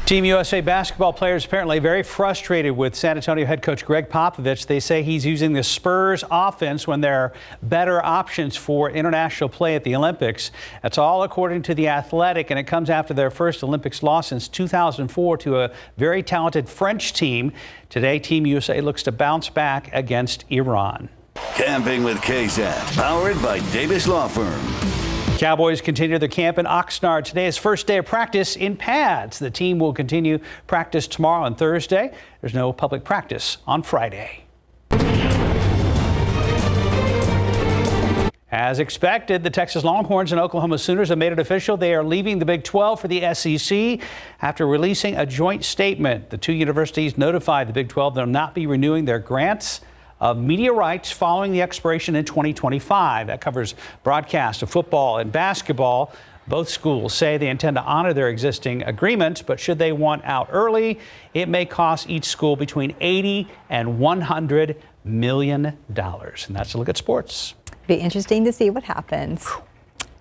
Team USA basketball players apparently very frustrated with San Antonio head coach Greg Popovich. They say he's using the Spurs offense when there are better options for international play at the Olympics. That's all according to The Athletic, and it comes after their first Olympics loss since 2004 to a very talented French team. Today, Team USA looks to bounce back against Iran. Camping with KSAT, powered by Davis Law Firm. Cowboys continue their camp in Oxnard. Today is first day of practice in pads. The team will continue practice tomorrow and Thursday. There's no public practice on Friday. As expected, the Texas Longhorns and Oklahoma Sooners have made it official. They are leaving the Big 12 for the SEC after releasing a joint statement. The two universities notified the Big 12 they'll not be renewing their grants of media rights following the expiration in 2025. That covers broadcast of football and basketball. Both schools say they intend to honor their existing agreements, but should they want out early, it may cost each school between $80 and $100 million. And that's a look at sports. Be interesting to see what happens.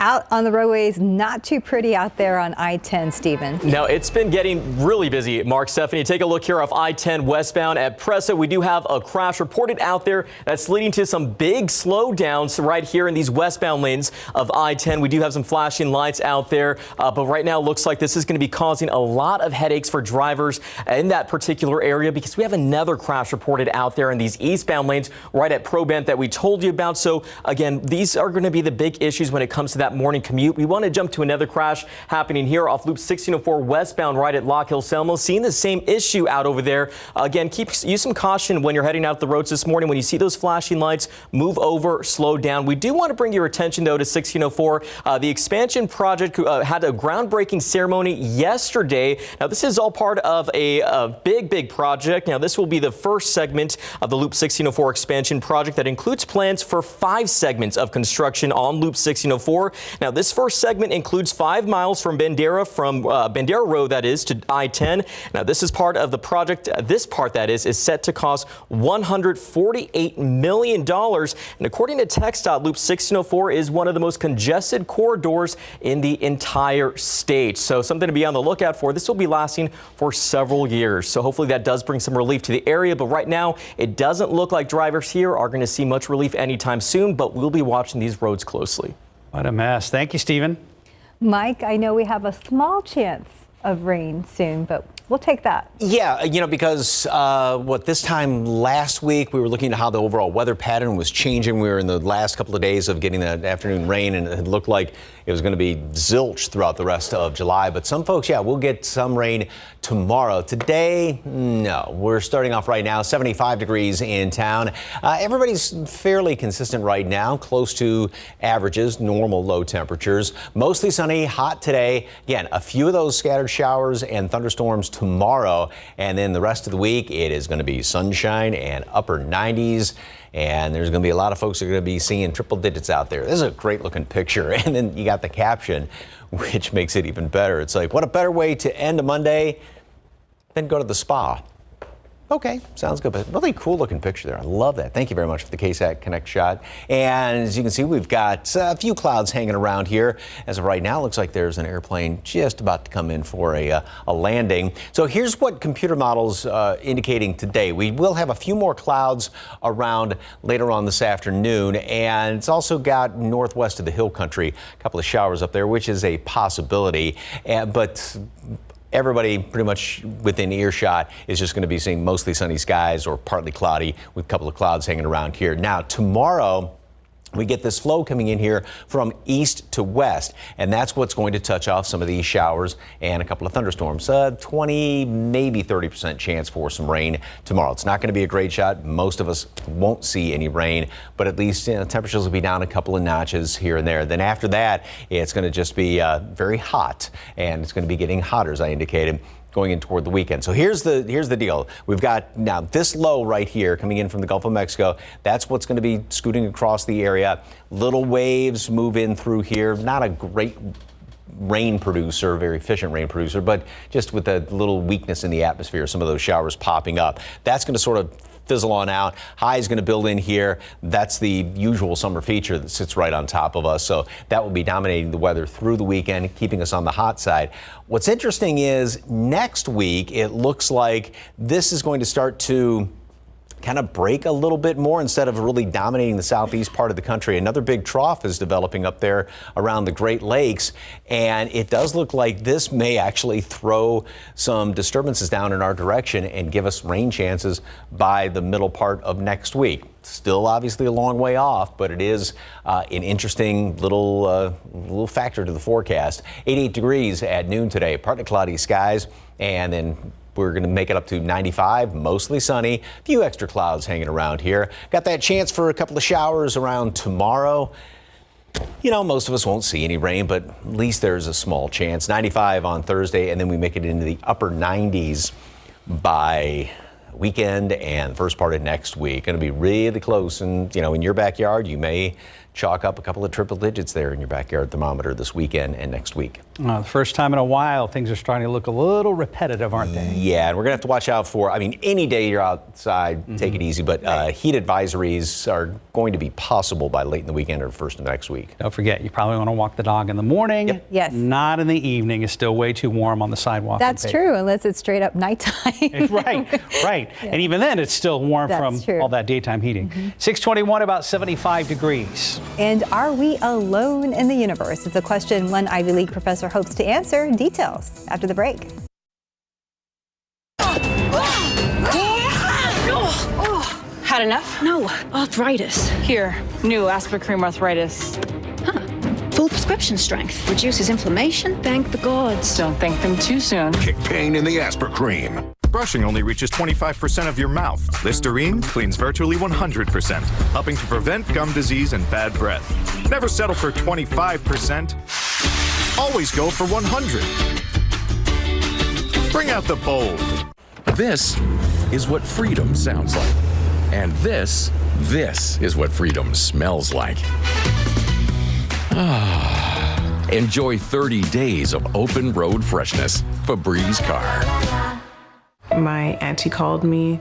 Out on the roadways, not too pretty out there on I-10, Stephen. Now, it's been getting really busy, Mark, Stephanie. Take a look here off I-10 westbound at Presa. We do have a crash reported out there that's leading to some big slowdowns right here in these westbound lanes of I-10. We do have some flashing lights out there, but right now looks like this is going to be causing a lot of headaches for drivers in that particular area because we have another crash reported out there in these eastbound lanes right at Probent that we told you about. So, again, these are going to be the big issues when it comes to that morning commute. We want to jump to another crash happening here off Loop 1604 westbound right at Lock Hill Selma. Seeing the same issue out over there. Again, use some caution when you're heading out the roads this morning. When you see those flashing lights, move over, slow down. We do want to bring your attention, though, to 1604. The expansion project had a groundbreaking ceremony yesterday. Now, this is all part of a big project. Now, this will be the first segment of the Loop 1604 expansion project that includes plans for 5 segments of construction on Loop 1604. Now, this first segment includes 5 miles from Bandera Road, that is, to I-10. Now, this is part of the project. This part, that is set to cost $148 million. And according to TxDOT, Loop 1604 is one of the most congested corridors in the entire state. So something to be on the lookout for. This will be lasting for several years. So hopefully that does bring some relief to the area. But right now, it doesn't look like drivers here are going to see much relief anytime soon. But we'll be watching these roads closely. What a mess. Thank you, Stephen. Mike, I know we have a small chance of rain soon, but we'll take that. Yeah, because this time last week we were looking at how the overall weather pattern was changing. We were in the last couple of days of getting that afternoon rain, and it looked like it was going to be zilch throughout the rest of July. But some folks, we'll get some rain tomorrow. Today, no. We're starting off right now, 75 degrees in town. Everybody's fairly consistent right now, close to averages, normal low temperatures. Mostly sunny, hot today. Again, a few of those scattered showers and thunderstorms tomorrow, and then the rest of the week it is going to be sunshine and upper 90s, and there's going to be a lot of folks who are going to be seeing triple digits out there. This is a great looking picture, and then you got the caption, which makes it even better. It's like, what a better way to end a Monday than go to the spa. Okay, sounds good, but really cool looking picture there. I love that. Thank you very much for the KSAT Connect shot. And as you can see, we've got a few clouds hanging around here. As of right now, it looks like there's an airplane just about to come in for a landing. So here's what computer models indicating today. We will have a few more clouds around later on this afternoon, and it's also got northwest of the hill country, a couple of showers up there, which is a possibility. But everybody pretty much within earshot is just going to be seeing mostly sunny skies or partly cloudy with a couple of clouds hanging around here. Now, tomorrow, we get this flow coming in here from east to west, and that's what's going to touch off some of these showers and a couple of thunderstorms. 20, maybe 30% chance for some rain tomorrow. It's not going to be a great shot. Most of us won't see any rain, but at least temperatures will be down a couple of notches here and there. Then after that, it's going to just be very hot, and it's going to be getting hotter, as I indicated, going in toward the weekend. So here's the deal. We've got now this low right here coming in from the Gulf of Mexico. That's what's going to be scooting across the area. Little waves move in through here. Not a great rain producer, very efficient rain producer, but just with a little weakness in the atmosphere, some of those showers popping up. That's going to sort of fizzle on out. High is going to build in here. That's the usual summer feature that sits right on top of us. So that will be dominating the weather through the weekend, keeping us on the hot side. What's interesting is next week, it looks like this is going to start to kind of break a little bit more instead of really dominating the southeast part of the country. Another big trough is developing up there around the Great Lakes, and it does look like this may actually throw some disturbances down in our direction and give us rain chances by the middle part of next week. Still obviously a long way off, but it is an interesting little factor to the forecast. 88 degrees at noon today, partly cloudy skies, and then we're going to make it up to 95, mostly sunny. A few extra clouds hanging around here. Got that chance for a couple of showers around tomorrow. You know, most of us won't see any rain, but at least there's a small chance. 95 on Thursday, and then we make it into the upper 90s by weekend and first part of next week. Going to be really close, and in your backyard, you may chalk up a couple of triple digits there in your backyard thermometer this weekend and next week. The first time in a while, things are starting to look a little repetitive, aren't they? Yeah, and we're going to have to watch out for, any day you're outside, take it easy, but heat advisories are going to be possible by late in the weekend or first of next week. Don't forget, you probably want to walk the dog in the morning. Yep. Yes. Not in the evening. It's still way too warm on the sidewalk. That's true, unless it's straight up nighttime. Right. Yeah. And even then, it's still warm from all that daytime heating. 621, about 75 degrees. And are we alone in the universe? It's a question one Ivy League professor hopes to answer. Details after the break. Had enough? No, arthritis. Here, new Aspercream arthritis. Full prescription strength. Reduces inflammation. Thank the gods. Don't thank them too soon. Kick pain in the Aspercream. Brushing only reaches 25% of your mouth. Listerine cleans virtually 100%, helping to prevent gum disease and bad breath. Never settle for 25%. Always go for 100. Bring out the bold. This is what freedom sounds like. And this is what freedom smells like. Enjoy 30 days of open road freshness. Febreze car. My auntie called me.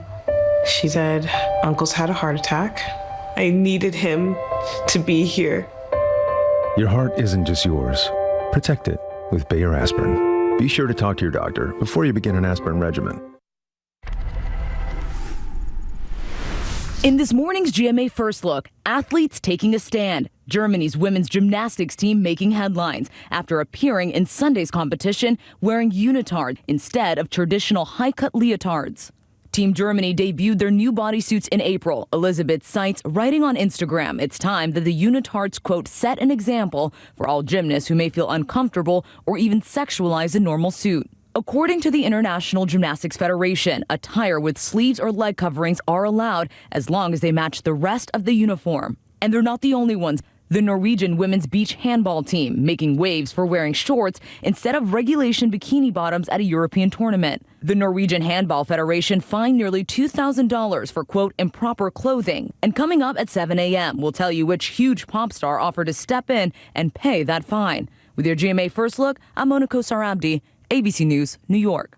She said, Uncle's had a heart attack. I needed him to be here. Your heart isn't just yours. Protect it with Bayer aspirin. Be sure to talk to your doctor before you begin an aspirin regimen. In this morning's GMA First Look, athletes taking a stand. Germany's women's gymnastics team making headlines after appearing in Sunday's competition wearing unitard instead of traditional high-cut leotards. Team Germany debuted their new bodysuits in April. Elizabeth cites writing on Instagram, it's time that the unitards, quote, set an example for all gymnasts who may feel uncomfortable or even sexualize a normal suit. According to the International Gymnastics Federation, attire with sleeves or leg coverings are allowed as long as they match the rest of the uniform. And they're not the only ones. The Norwegian women's beach handball team making waves for wearing shorts instead of regulation bikini bottoms at a European tournament. The Norwegian Handball Federation fined nearly $2,000 for, quote, improper clothing. And coming up at 7 a.m., we'll tell you which huge pop star offered to step in and pay that fine. With your GMA First Look, I'm Monica Sarabdi, ABC News, New York.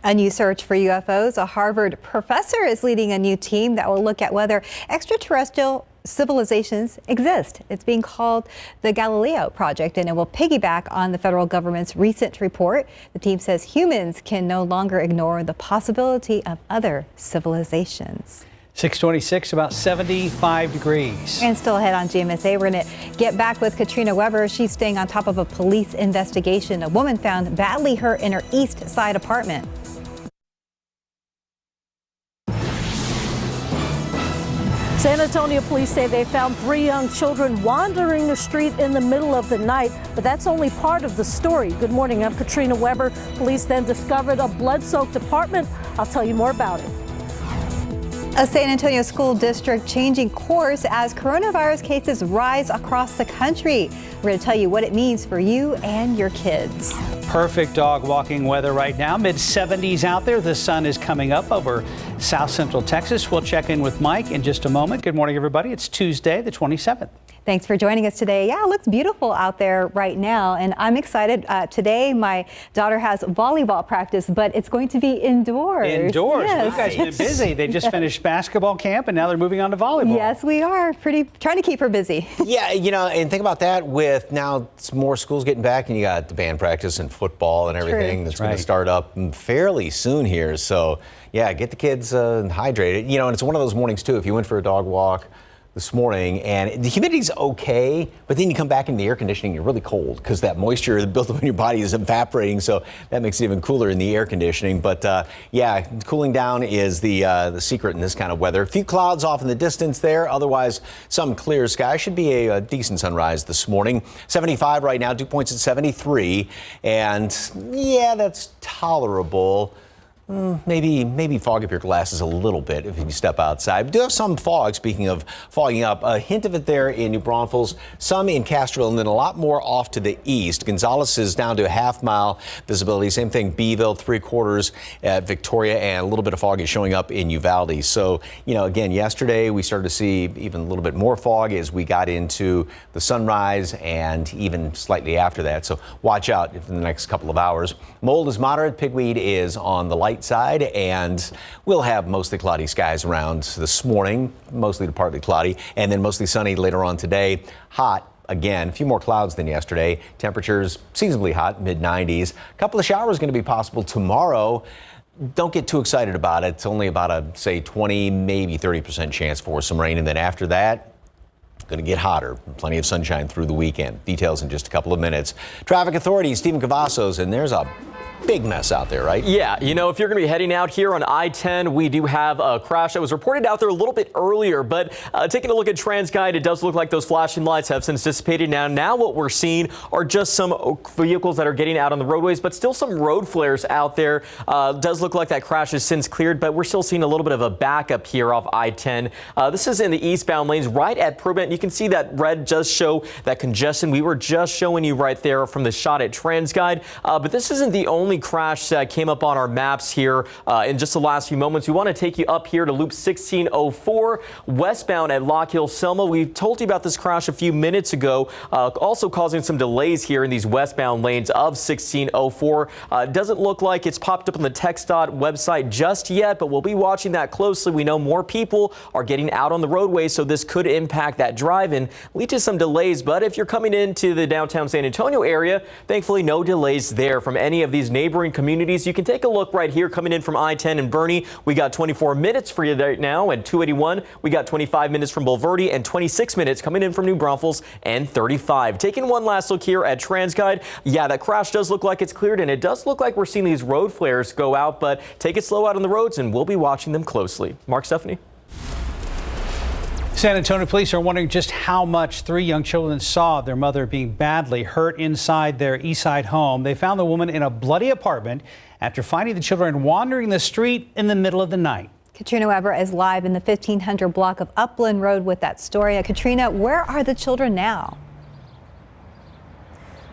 A new search for UFOs. A Harvard professor is leading a new team that will look at whether extraterrestrial civilizations exist. It's being called the Galileo Project, and it will piggyback on the federal government's recent report. The team says humans can no longer ignore the possibility of other civilizations. 626, about 75 degrees. And still ahead on GMSA, we're going to get back with Katrina Weber. She's staying on top of a police investigation. A woman found badly hurt in her East Side apartment. San Antonio police say they found 3 young children wandering the street in the middle of the night, but that's only part of the story. Good morning, I'm Katrina Weber. Police then discovered a blood-soaked apartment. I'll tell you more about it. A San Antonio school district changing course as coronavirus cases rise across the country. We're going to tell you what it means for you and your kids. Perfect dog walking weather right now. Mid-70s out there. The sun is coming up over south central Texas. We'll check in with Mike in just a moment. Good morning, everybody. It's Tuesday, the 27th. Thanks for joining us today. Yeah, it looks beautiful out there right now, and I'm excited. Today, my daughter has volleyball practice, but it's going to be indoors. Indoors? Yes. You guys have been busy. They just finished basketball camp, and now they're moving on to volleyball. Yes, we are. Trying to keep her busy. Yeah, and think about that with now more schools getting back, and you got the band practice and football and everything that's going to start up fairly soon here. So, yeah, get the kids hydrated. And it's one of those mornings, too, if you went for a dog walk this morning and the humidity's okay, but then you come back in the air conditioning, you're really cold because that moisture that built up in your body is evaporating, so that makes it even cooler in the air conditioning. But yeah, cooling down is the secret in this kind of weather. A few clouds off in the distance there, otherwise some clear sky. Should be a decent sunrise this morning. 75 right now, dew points at 73, and yeah, that's tolerable. Maybe fog up your glasses a little bit if you step outside. We do have some fog, speaking of fogging up. A hint of it there in New Braunfels, some in Castroville, and then a lot more off to the east. Gonzales is down to a half-mile visibility. Same thing, Beeville, 3/4 at Victoria, and a little bit of fog is showing up in Uvalde. So, again, yesterday we started to see even a little bit more fog as we got into the sunrise and even slightly after that. So watch out in the next couple of hours. Mold is moderate. Pigweed is on the light side, and we'll have mostly cloudy skies around this morning, mostly to partly cloudy, and then mostly sunny later on today. Hot again, a few more clouds than yesterday. Temperatures seasonably hot, mid-90s. A couple of showers going to be possible tomorrow. Don't get too excited about it. It's only about a, say, 20, maybe 30% chance for some rain, and then after that, going to get hotter. Plenty of sunshine through the weekend. Details in just a couple of minutes. Traffic authorities, Stephen Cavazos, and there's a big mess out there, right? Yeah, if you're going to be heading out here on I-10, we do have a crash that was reported out there a little bit earlier, but taking a look at TransGuide, it does look like those flashing lights have since dissipated. Now what we're seeing are just some vehicles that are getting out on the roadways, but still some road flares out there. Does look like that crash has since cleared, but we're still seeing a little bit of a backup here off I-10. This is in the eastbound lanes right at Probent. You can see that red does show that congestion. We were just showing you right there from the shot at TransGuide, but this isn't the only crash that came up on our maps here in just the last few moments. We want to take you up here to Loop 1604 westbound at Lock Hill Selma. We told you about this crash a few minutes ago, also causing some delays here in these westbound lanes of 1604. Doesn't look like it's popped up on the TxDOT website just yet, but we'll be watching that closely. We know more people are getting out on the roadway, so this could impact that drive and lead to some delays. But if you're coming into the downtown San Antonio area, thankfully no delays there from any of these neighboring communities. You can take a look right here coming in from I-10 and Bernie. We got 24 minutes for you right now, and 281. We got 25 minutes from Bulverde and 26 minutes coming in from New Braunfels and 35. Taking one last look here at TransGuide. Yeah, that crash does look like it's cleared, and it does look like we're seeing these road flares go out, but take it slow out on the roads, and we'll be watching them closely. Mark, Stephanie. San Antonio police are wondering just how much 3 young children saw their mother being badly hurt inside their East Side home. They found the woman in a bloody apartment after finding the children wandering the street in the middle of the night. Katrina Weber is live in the 1500 block of Upland Road with that story. Katrina, where are the children now?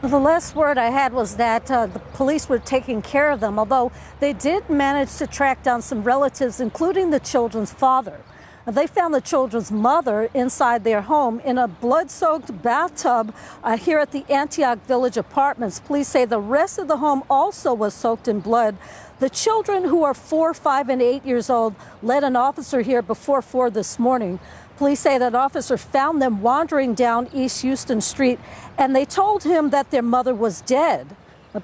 Well, the last word I had was that the police were taking care of them, although they did manage to track down some relatives, including the children's father. They found the children's mother inside their home in a blood-soaked bathtub here at the Antioch Village Apartments. Police say the rest of the home also was soaked in blood. The children, who are 4, 5, and 8 years old, led an officer here before 4 this morning. Police say that officer found them wandering down East Houston Street, and they told him that their mother was dead.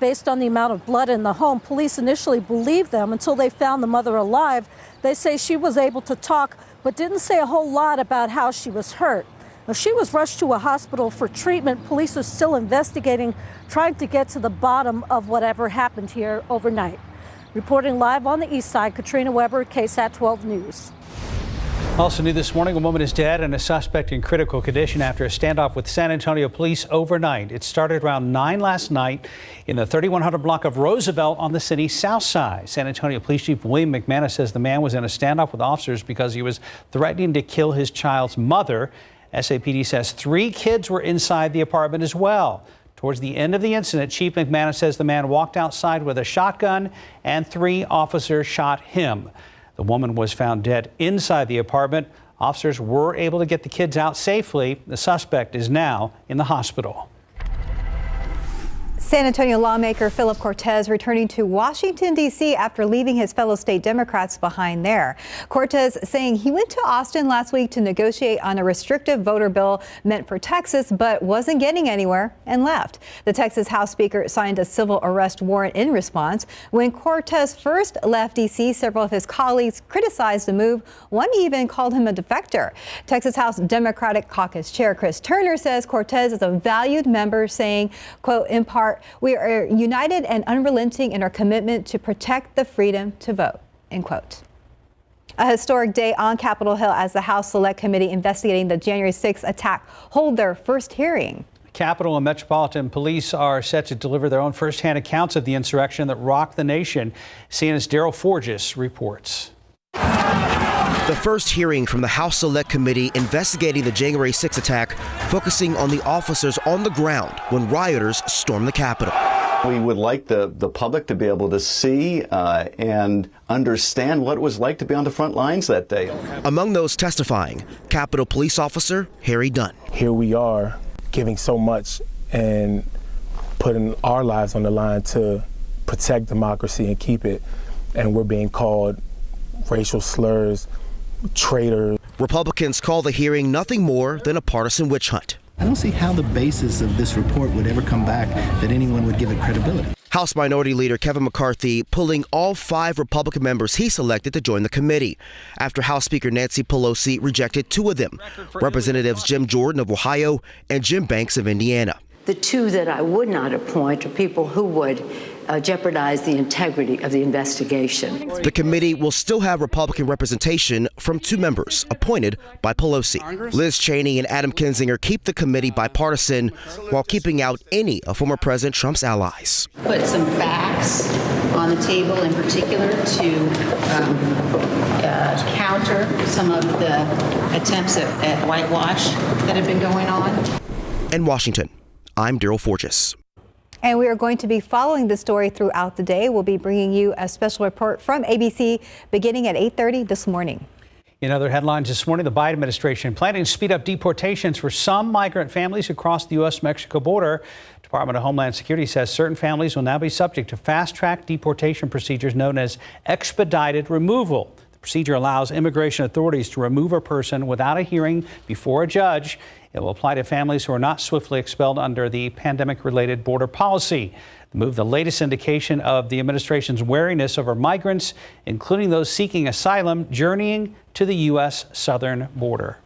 Based on the amount of blood in the home, police initially believed them until they found the mother alive. They say she was able to talk, but didn't say a whole lot about how she was hurt. Now, she was rushed to a hospital for treatment. Police are still investigating, trying to get to the bottom of whatever happened here overnight. Reporting live on the east side, Katrina Weber, KSAT 12 News. Also new this morning, a woman is dead and a suspect in critical condition after a standoff with San Antonio police overnight. It started around 9 last night in the 3100 block of Roosevelt on the city's south side. San Antonio Police Chief William McManus says the man was in a standoff with officers because he was threatening to kill his child's mother. SAPD says 3 kids were inside the apartment as well. Towards the end of the incident, Chief McManus says the man walked outside with a shotgun and 3 officers shot him. The woman was found dead inside the apartment. Officers were able to get the kids out safely. The suspect is now in the hospital. San Antonio lawmaker Philip Cortez returning to Washington, D.C. after leaving his fellow state Democrats behind there. Cortez saying he went to Austin last week to negotiate on a restrictive voter bill meant for Texas, but wasn't getting anywhere and left. The Texas House Speaker signed a civil arrest warrant in response. When Cortez first left D.C., several of his colleagues criticized the move. One even called him a defector. Texas House Democratic Caucus Chair Chris Turner says Cortez is a valued member, saying, quote, in part, we are united and unrelenting in our commitment to protect the freedom to vote, end quote. A historic day on Capitol Hill as the House Select Committee investigating the January 6th attack hold their first hearing. Capitol and Metropolitan Police are set to deliver their own firsthand accounts of the insurrection that rocked the nation. CNN's Daryl Forges reports. The first hearing from the House Select Committee investigating the January 6 attack, focusing on the officers on the ground when rioters stormed the Capitol. We would like the public to be able to see and understand what it was like to be on the front lines that day. Among those testifying, Capitol Police Officer Harry Dunn. Here we are giving so much and putting our lives on the line to protect democracy and keep it, and we're being called racial slurs, traitors. Republicans call the hearing nothing more than a partisan witch hunt. I don't see how the basis of this report would ever come back that anyone would give it credibility. House Minority Leader Kevin McCarthy pulling all 5 Republican members he selected to join the committee after House Speaker Nancy Pelosi rejected 2 of them, Representatives Jim Jordan of Ohio and Jim Banks of Indiana. The 2 that I would not appoint are people who would jeopardize the integrity of the investigation. The committee will still have Republican representation from 2 members appointed by Pelosi. Liz Cheney and Adam Kinzinger keep the committee bipartisan while keeping out any of former President Trump's allies. Put some facts on the table, in particular to counter some of the attempts at whitewash that have been going on. In Washington, I'm Daryl Forges. And we are going to be following the story throughout the day. We'll be bringing you a special report from ABC beginning at 8:30 this morning. In other headlines this morning, the Biden administration planning to speed up deportations for some migrant families across the U.S.-Mexico border. Department of Homeland Security says certain families will now be subject to fast-track deportation procedures known as expedited removal. The procedure allows immigration authorities to remove a person without a hearing before a judge. It will apply to families who are not swiftly expelled under the pandemic-related border policy. The move, the latest indication of the administration's wariness over migrants, including those seeking asylum, journeying to the U.S. southern border.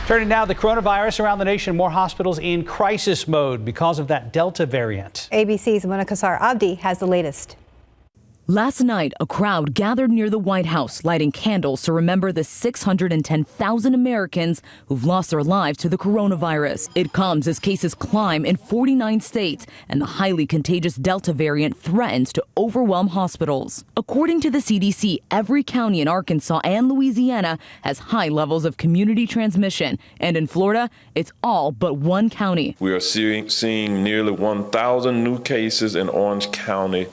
Turning now to the coronavirus around the nation, more hospitals in crisis mode because of that Delta variant. ABC's Monica Abdi has the latest. Last night, a crowd gathered near the White House, lighting candles to remember the 610,000 Americans who've lost their lives to the coronavirus. It comes as cases climb in 49 states, and the highly contagious Delta variant threatens to overwhelm hospitals. According to the CDC, every county in Arkansas and Louisiana has high levels of community transmission, and in Florida, it's all but one county. We are seeing nearly 1,000 new cases in Orange County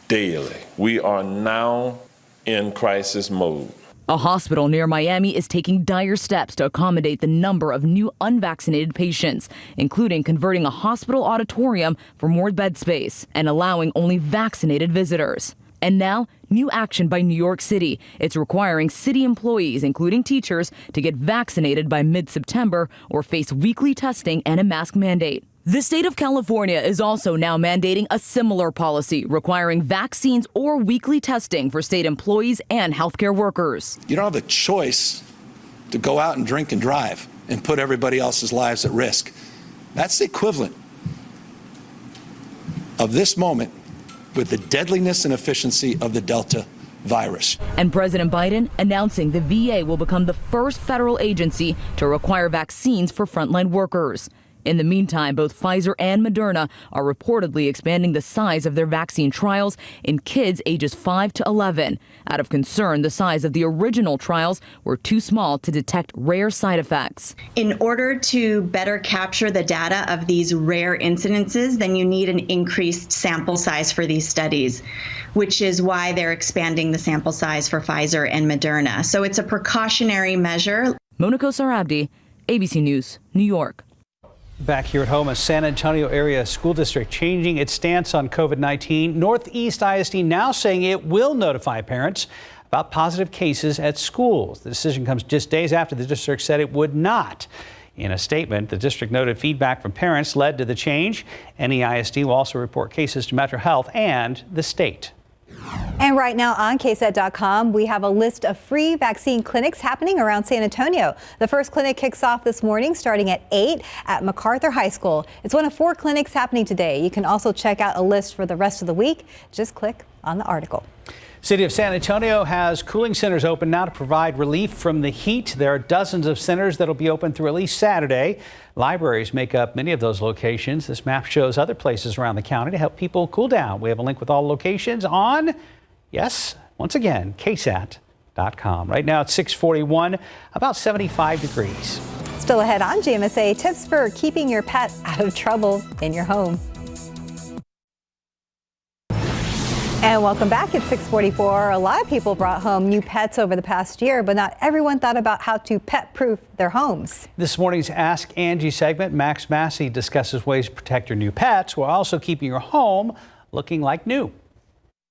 daily. We are now in crisis mode. A hospital near Miami is taking dire steps to accommodate the number of new unvaccinated patients, including converting a hospital auditorium for more bed space and allowing only vaccinated visitors. And now, new action by New York City. It's requiring city employees, including teachers, to get vaccinated by mid-September or face weekly testing and a mask mandate. The state of California is also now mandating a similar policy, requiring vaccines or weekly testing for state employees and healthcare workers. You don't have a choice to go out and drink and drive and put everybody else's lives at risk. That's the equivalent of this moment with the deadliness and efficiency of the Delta virus. And President Biden announcing the VA will become the first federal agency to require vaccines for frontline workers. In the meantime, both Pfizer and Moderna are reportedly expanding the size of their vaccine trials in kids ages 5 to 11. Out of concern, the size of the original trials were too small to detect rare side effects. In order to better capture the data of these rare incidences, then you need an increased sample size for these studies, which is why they're expanding the sample size for Pfizer and Moderna. So it's a precautionary measure. Monica Abdi, ABC News, New York. Back here at home, a San Antonio area school district changing its stance on COVID-19. Northeast ISD now saying it will notify parents about positive cases at schools. The decision comes just days after the district said it would not. In a statement, the district noted feedback from parents led to the change. NEISD will also report cases to Metro Health and the state. And right now on KSAT.com, we have a list of free vaccine clinics happening around San Antonio. The first clinic kicks off this morning starting at 8 at MacArthur High School. It's one of 4 clinics happening today. You can also check out a list for the rest of the week. Just click on the article. City of San Antonio has cooling centers open now to provide relief from the heat. There are dozens of centers that'll be open through at least Saturday. Libraries make up many of those locations. This map shows other places around the county to help people cool down. We have a link with all locations on, yes, once again, KSAT.com. Right now it's 641, about 75 degrees. Still ahead on GMSA, tips for keeping your pet out of trouble in your home. And welcome back at 6:44. A lot of people brought home new pets over the past year, but not everyone thought about how to pet-proof their homes. This morning's Ask Angie segment, Max Massey discusses ways to protect your new pets while also keeping your home looking like new.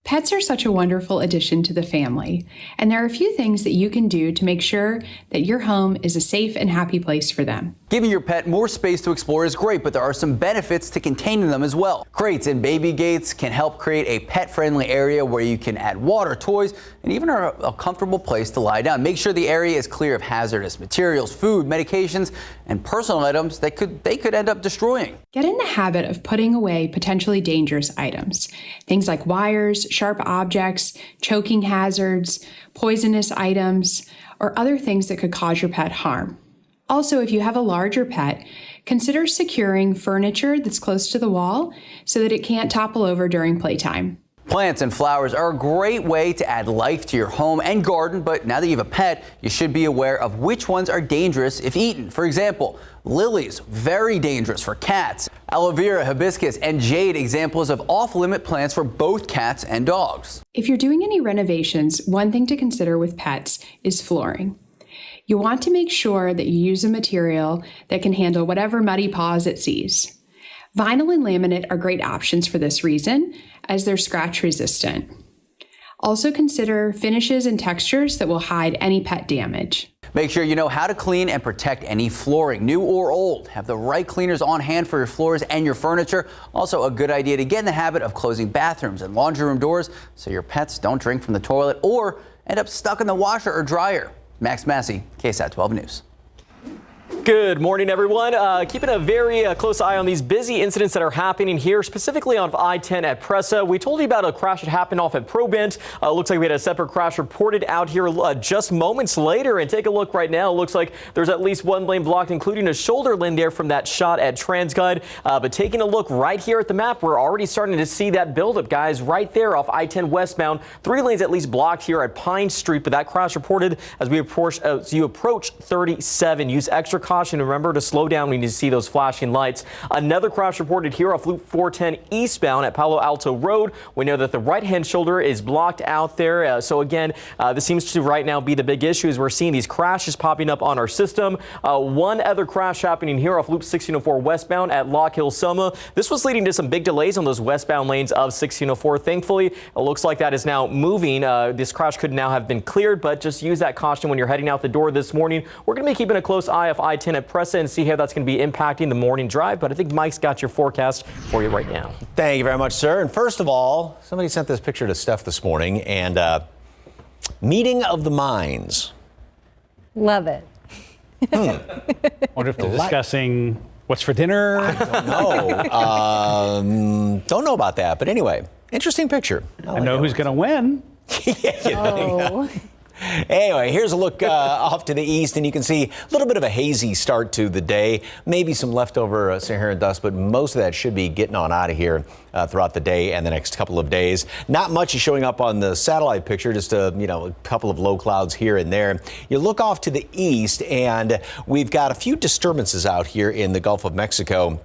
Pets are such a wonderful addition to the family, and there are a few things that you can do to make sure that your home is a safe and happy place for them. Giving your pet more space to explore is great, but there are some benefits to containing them as well. Crates and baby gates can help create a pet-friendly area where you can add water, toys, and even a comfortable place to lie down. Make sure the area is clear of hazardous materials, food, medications, and personal items that they could end up destroying. Get in the habit of putting away potentially dangerous items. Things like wires, sharp objects, choking hazards, poisonous items, or other things that could cause your pet harm. Also, if you have a larger pet, consider securing furniture that's close to the wall so that it can't topple over during playtime. Plants and flowers are a great way to add life to your home and garden, but now that you have a pet, you should be aware of which ones are dangerous if eaten. For example, lilies, very dangerous for cats. Aloe vera, hibiscus, and jade, examples of off-limit plants for both cats and dogs. If you're doing any renovations, one thing to consider with pets is flooring. You want to make sure that you use a material that can handle whatever muddy paws it sees. Vinyl and laminate are great options for this reason, as they're scratch resistant. Also consider finishes and textures that will hide any pet damage. Make sure you know how to clean and protect any flooring, new or old. Have the right cleaners on hand for your floors and your furniture. Also a good idea to get in the habit of closing bathrooms and laundry room doors so your pets don't drink from the toilet or end up stuck in the washer or dryer. Max Massey, KSAT 12 News. Good morning, everyone. Keeping a very close eye on these busy incidents that are happening here, specifically on I-10 at Pressa. We told you about a crash that happened off at Probent. Looks like we had a separate crash reported out here just moments later. And take a look right now. It looks like there's at least one lane blocked, including a shoulder lane there from that shot at TransGuide. But taking a look right here at the map, we're already starting to see that buildup, guys, right there off I-10 westbound. 3 lanes at least blocked here at Pine Street. But that crash reported as you approach 37. Use extra caution. Remember to slow down when you see those flashing lights. Another crash reported here off Loop 410 eastbound at Palo Alto Road. We know that the right-hand shoulder is blocked out there. So again, this seems to right now be the big issue as we're seeing these crashes popping up on our system. One other crash happening here off Loop 1604 westbound at Lock Hill Soma. This was leading to some big delays on those westbound lanes of 1604. Thankfully, it looks like that is now moving. This crash could now have been cleared, but just use that caution when you're heading out the door this morning. We're going to be keeping a close eye of I-10 at Pressa and see how that's going to be impacting the morning drive. But I think Mike's got your forecast for you right now. Thank you very much, sir. And first of all, somebody sent this picture to Steph this morning, and meeting of the minds. Love it. Wonder if they're discussing what's for dinner. I don't know. Don't know about that. But anyway, interesting picture. I know who's going to win. Oh. Anyway, here's a look off to the east, and you can see a little bit of a hazy start to the day. Maybe some leftover Saharan dust, but most of that should be getting on out of here throughout the day and the next couple of days. Not much is showing up on the satellite picture, just a couple of low clouds here and there. You look off to the east, and we've got a few disturbances out here in the Gulf of Mexico.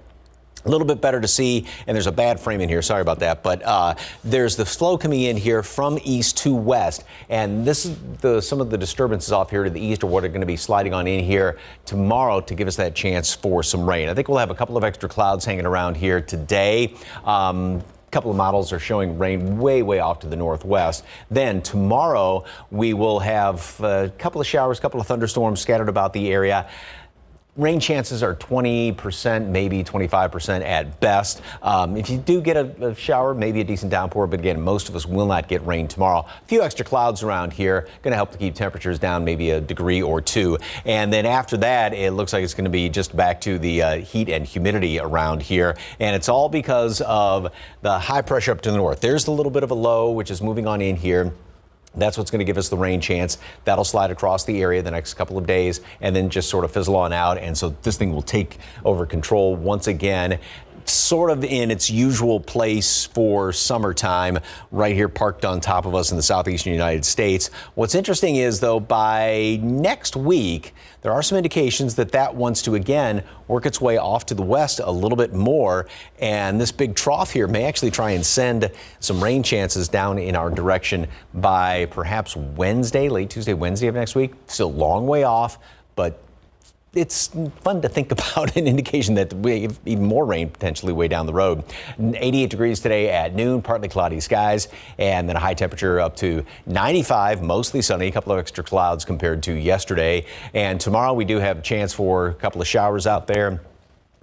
A little bit better to see, and there's a bad frame in here. Sorry about that. But there's the flow coming in here from east to west. And this is some of the disturbances off here to the east are what are going to be sliding on in here tomorrow to give us that chance for some rain. I think we'll have a couple of extra clouds hanging around here today. A couple of models are showing rain way off to the northwest. Then tomorrow we will have a couple of showers, a couple of thunderstorms scattered about the area. Rain chances are 20%, maybe 25% at best. If you do get a shower, maybe a decent downpour, but again, most of us will not get rain tomorrow. A few extra clouds around here, going to help to keep temperatures down maybe a degree or two. And then after that, it looks like it's going to be just back to the heat and humidity around here. And it's all because of the high pressure up to the north. There's a little bit of a low, which is moving on in here. That's what's going to give us the rain chance. That'll slide across the area the next couple of days and then just sort of fizzle on out. And so this thing will take over control once again, sort of in its usual place for summertime, right here parked on top of us in the southeastern United States. What's interesting is, though, by next week, there are some indications that that wants to, again, work its way off to the west a little bit more. And this big trough here may actually try and send some rain chances down in our direction by perhaps Wednesday, late Tuesday, Wednesday of next week. Still a long way off, but it's fun to think about an indication that we have even more rain potentially way down the road. 88 degrees today at noon, partly cloudy skies, and then a high temperature up to 95, mostly sunny, a couple of extra clouds compared to yesterday. And tomorrow we do have a chance for a couple of showers out there.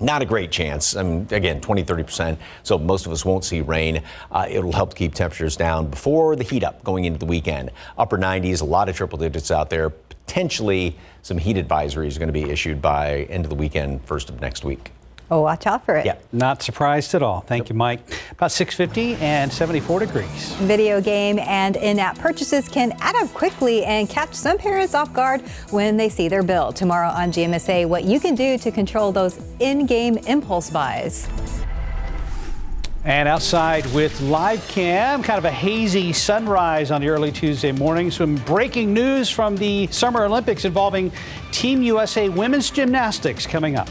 Not a great chance. I mean, again, 20-30%, so most of us won't see rain. It'll help keep temperatures down before the heat up going into the weekend. Upper 90s, a lot of triple digits out there. Potentially some heat advisories are going to be issued by end of the weekend, first of next week. Oh, watch out for it. Yeah. Not surprised at all. Thank you, Mike. About 6:50 and 74 degrees. Video game and in-app purchases can add up quickly and catch some parents off guard when they see their bill. Tomorrow on GMSA, what you can do to control those in-game impulse buys. And outside with live cam, kind of a hazy sunrise on the early Tuesday morning. Some breaking news from the Summer Olympics involving Team USA women's gymnastics coming up.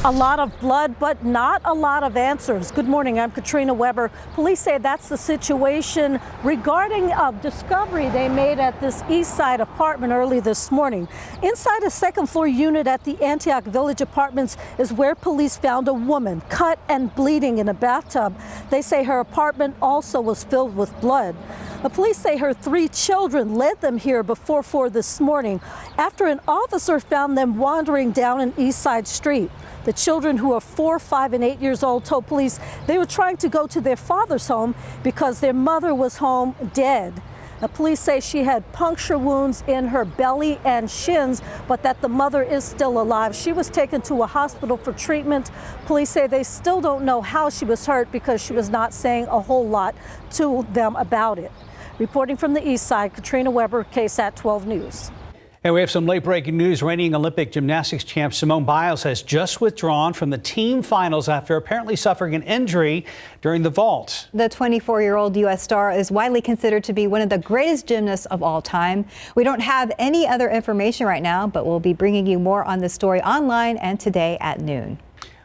A lot of blood, but not a lot of answers. Good morning, I'm Katrina Weber. Police say that's the situation regarding a discovery they made at this East Side apartment early this morning. Inside a second-floor unit at the Antioch Village Apartments is where police found a woman cut and bleeding in a bathtub. They say her apartment also was filled with blood. The police say her 3 children led them here before 4 this morning after an officer found them wandering down an East Side street. The children, who are 4, 5, and 8 years old, told police they were trying to go to their father's home because their mother was home dead. The police say she had puncture wounds in her belly and shins, but that the mother is still alive. She was taken to a hospital for treatment. Police say they still don't know how she was hurt because she was not saying a whole lot to them about it. Reporting from the East Side, Katrina Weber, KSAT 12 News. And we have some late breaking news. Reigning Olympic gymnastics champ Simone Biles has just withdrawn from the team finals after apparently suffering an injury during the vault. The 24-year-old U.S. star is widely considered to be one of the greatest gymnasts of all time. We don't have any other information right now, but we'll be bringing you more on this story online and today at noon.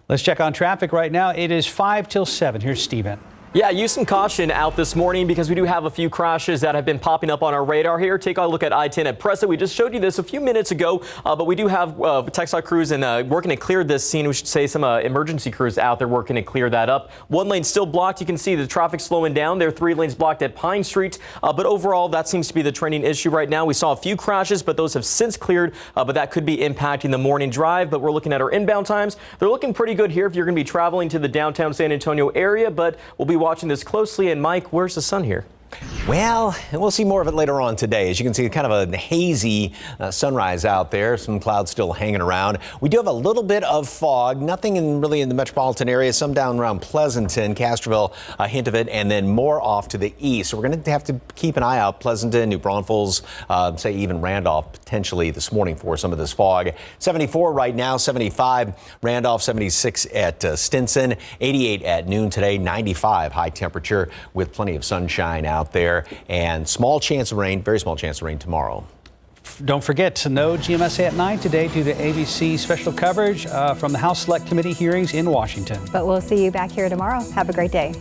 Let's check on traffic right now. It is 5 till 7. Here's Steven. Yeah, use some caution out this morning because we do have a few crashes that have been popping up on our radar here. Take a look at I-10 at Prescott. We just showed you this a few minutes ago, but we do have Texas crews and working to clear this scene. We should say some emergency crews out there working to clear that up. One lane still blocked. You can see the traffic slowing down. There are 3 lanes blocked at Pine Street, but overall that seems to be the trending issue right now. We saw a few crashes, but those have since cleared, but that could be impacting the morning drive. But we're looking at our inbound times. They're looking pretty good here if you're going to be traveling to the downtown San Antonio area, but we'll be watching this closely. And Mike, where's the sun here? Well, we'll see more of it later on today. As you can see, kind of a hazy sunrise out there. Some clouds still hanging around. We do have a little bit of fog. Nothing really in the metropolitan area. Some down around Pleasanton, Castroville, a hint of it, and then more off to the east. So we're going to have to keep an eye out. Pleasanton, New Braunfels, say even Randolph potentially this morning for some of this fog. 74 right now, 75 Randolph, 76 at Stinson, 88 at noon today, 95 high temperature with plenty of sunshine out there, and small chance of rain, very small chance of rain tomorrow. Don't forget to know GMSA at 9 today due to ABC special coverage from the House Select Committee hearings in Washington. But we'll see you back here tomorrow. Have a great day.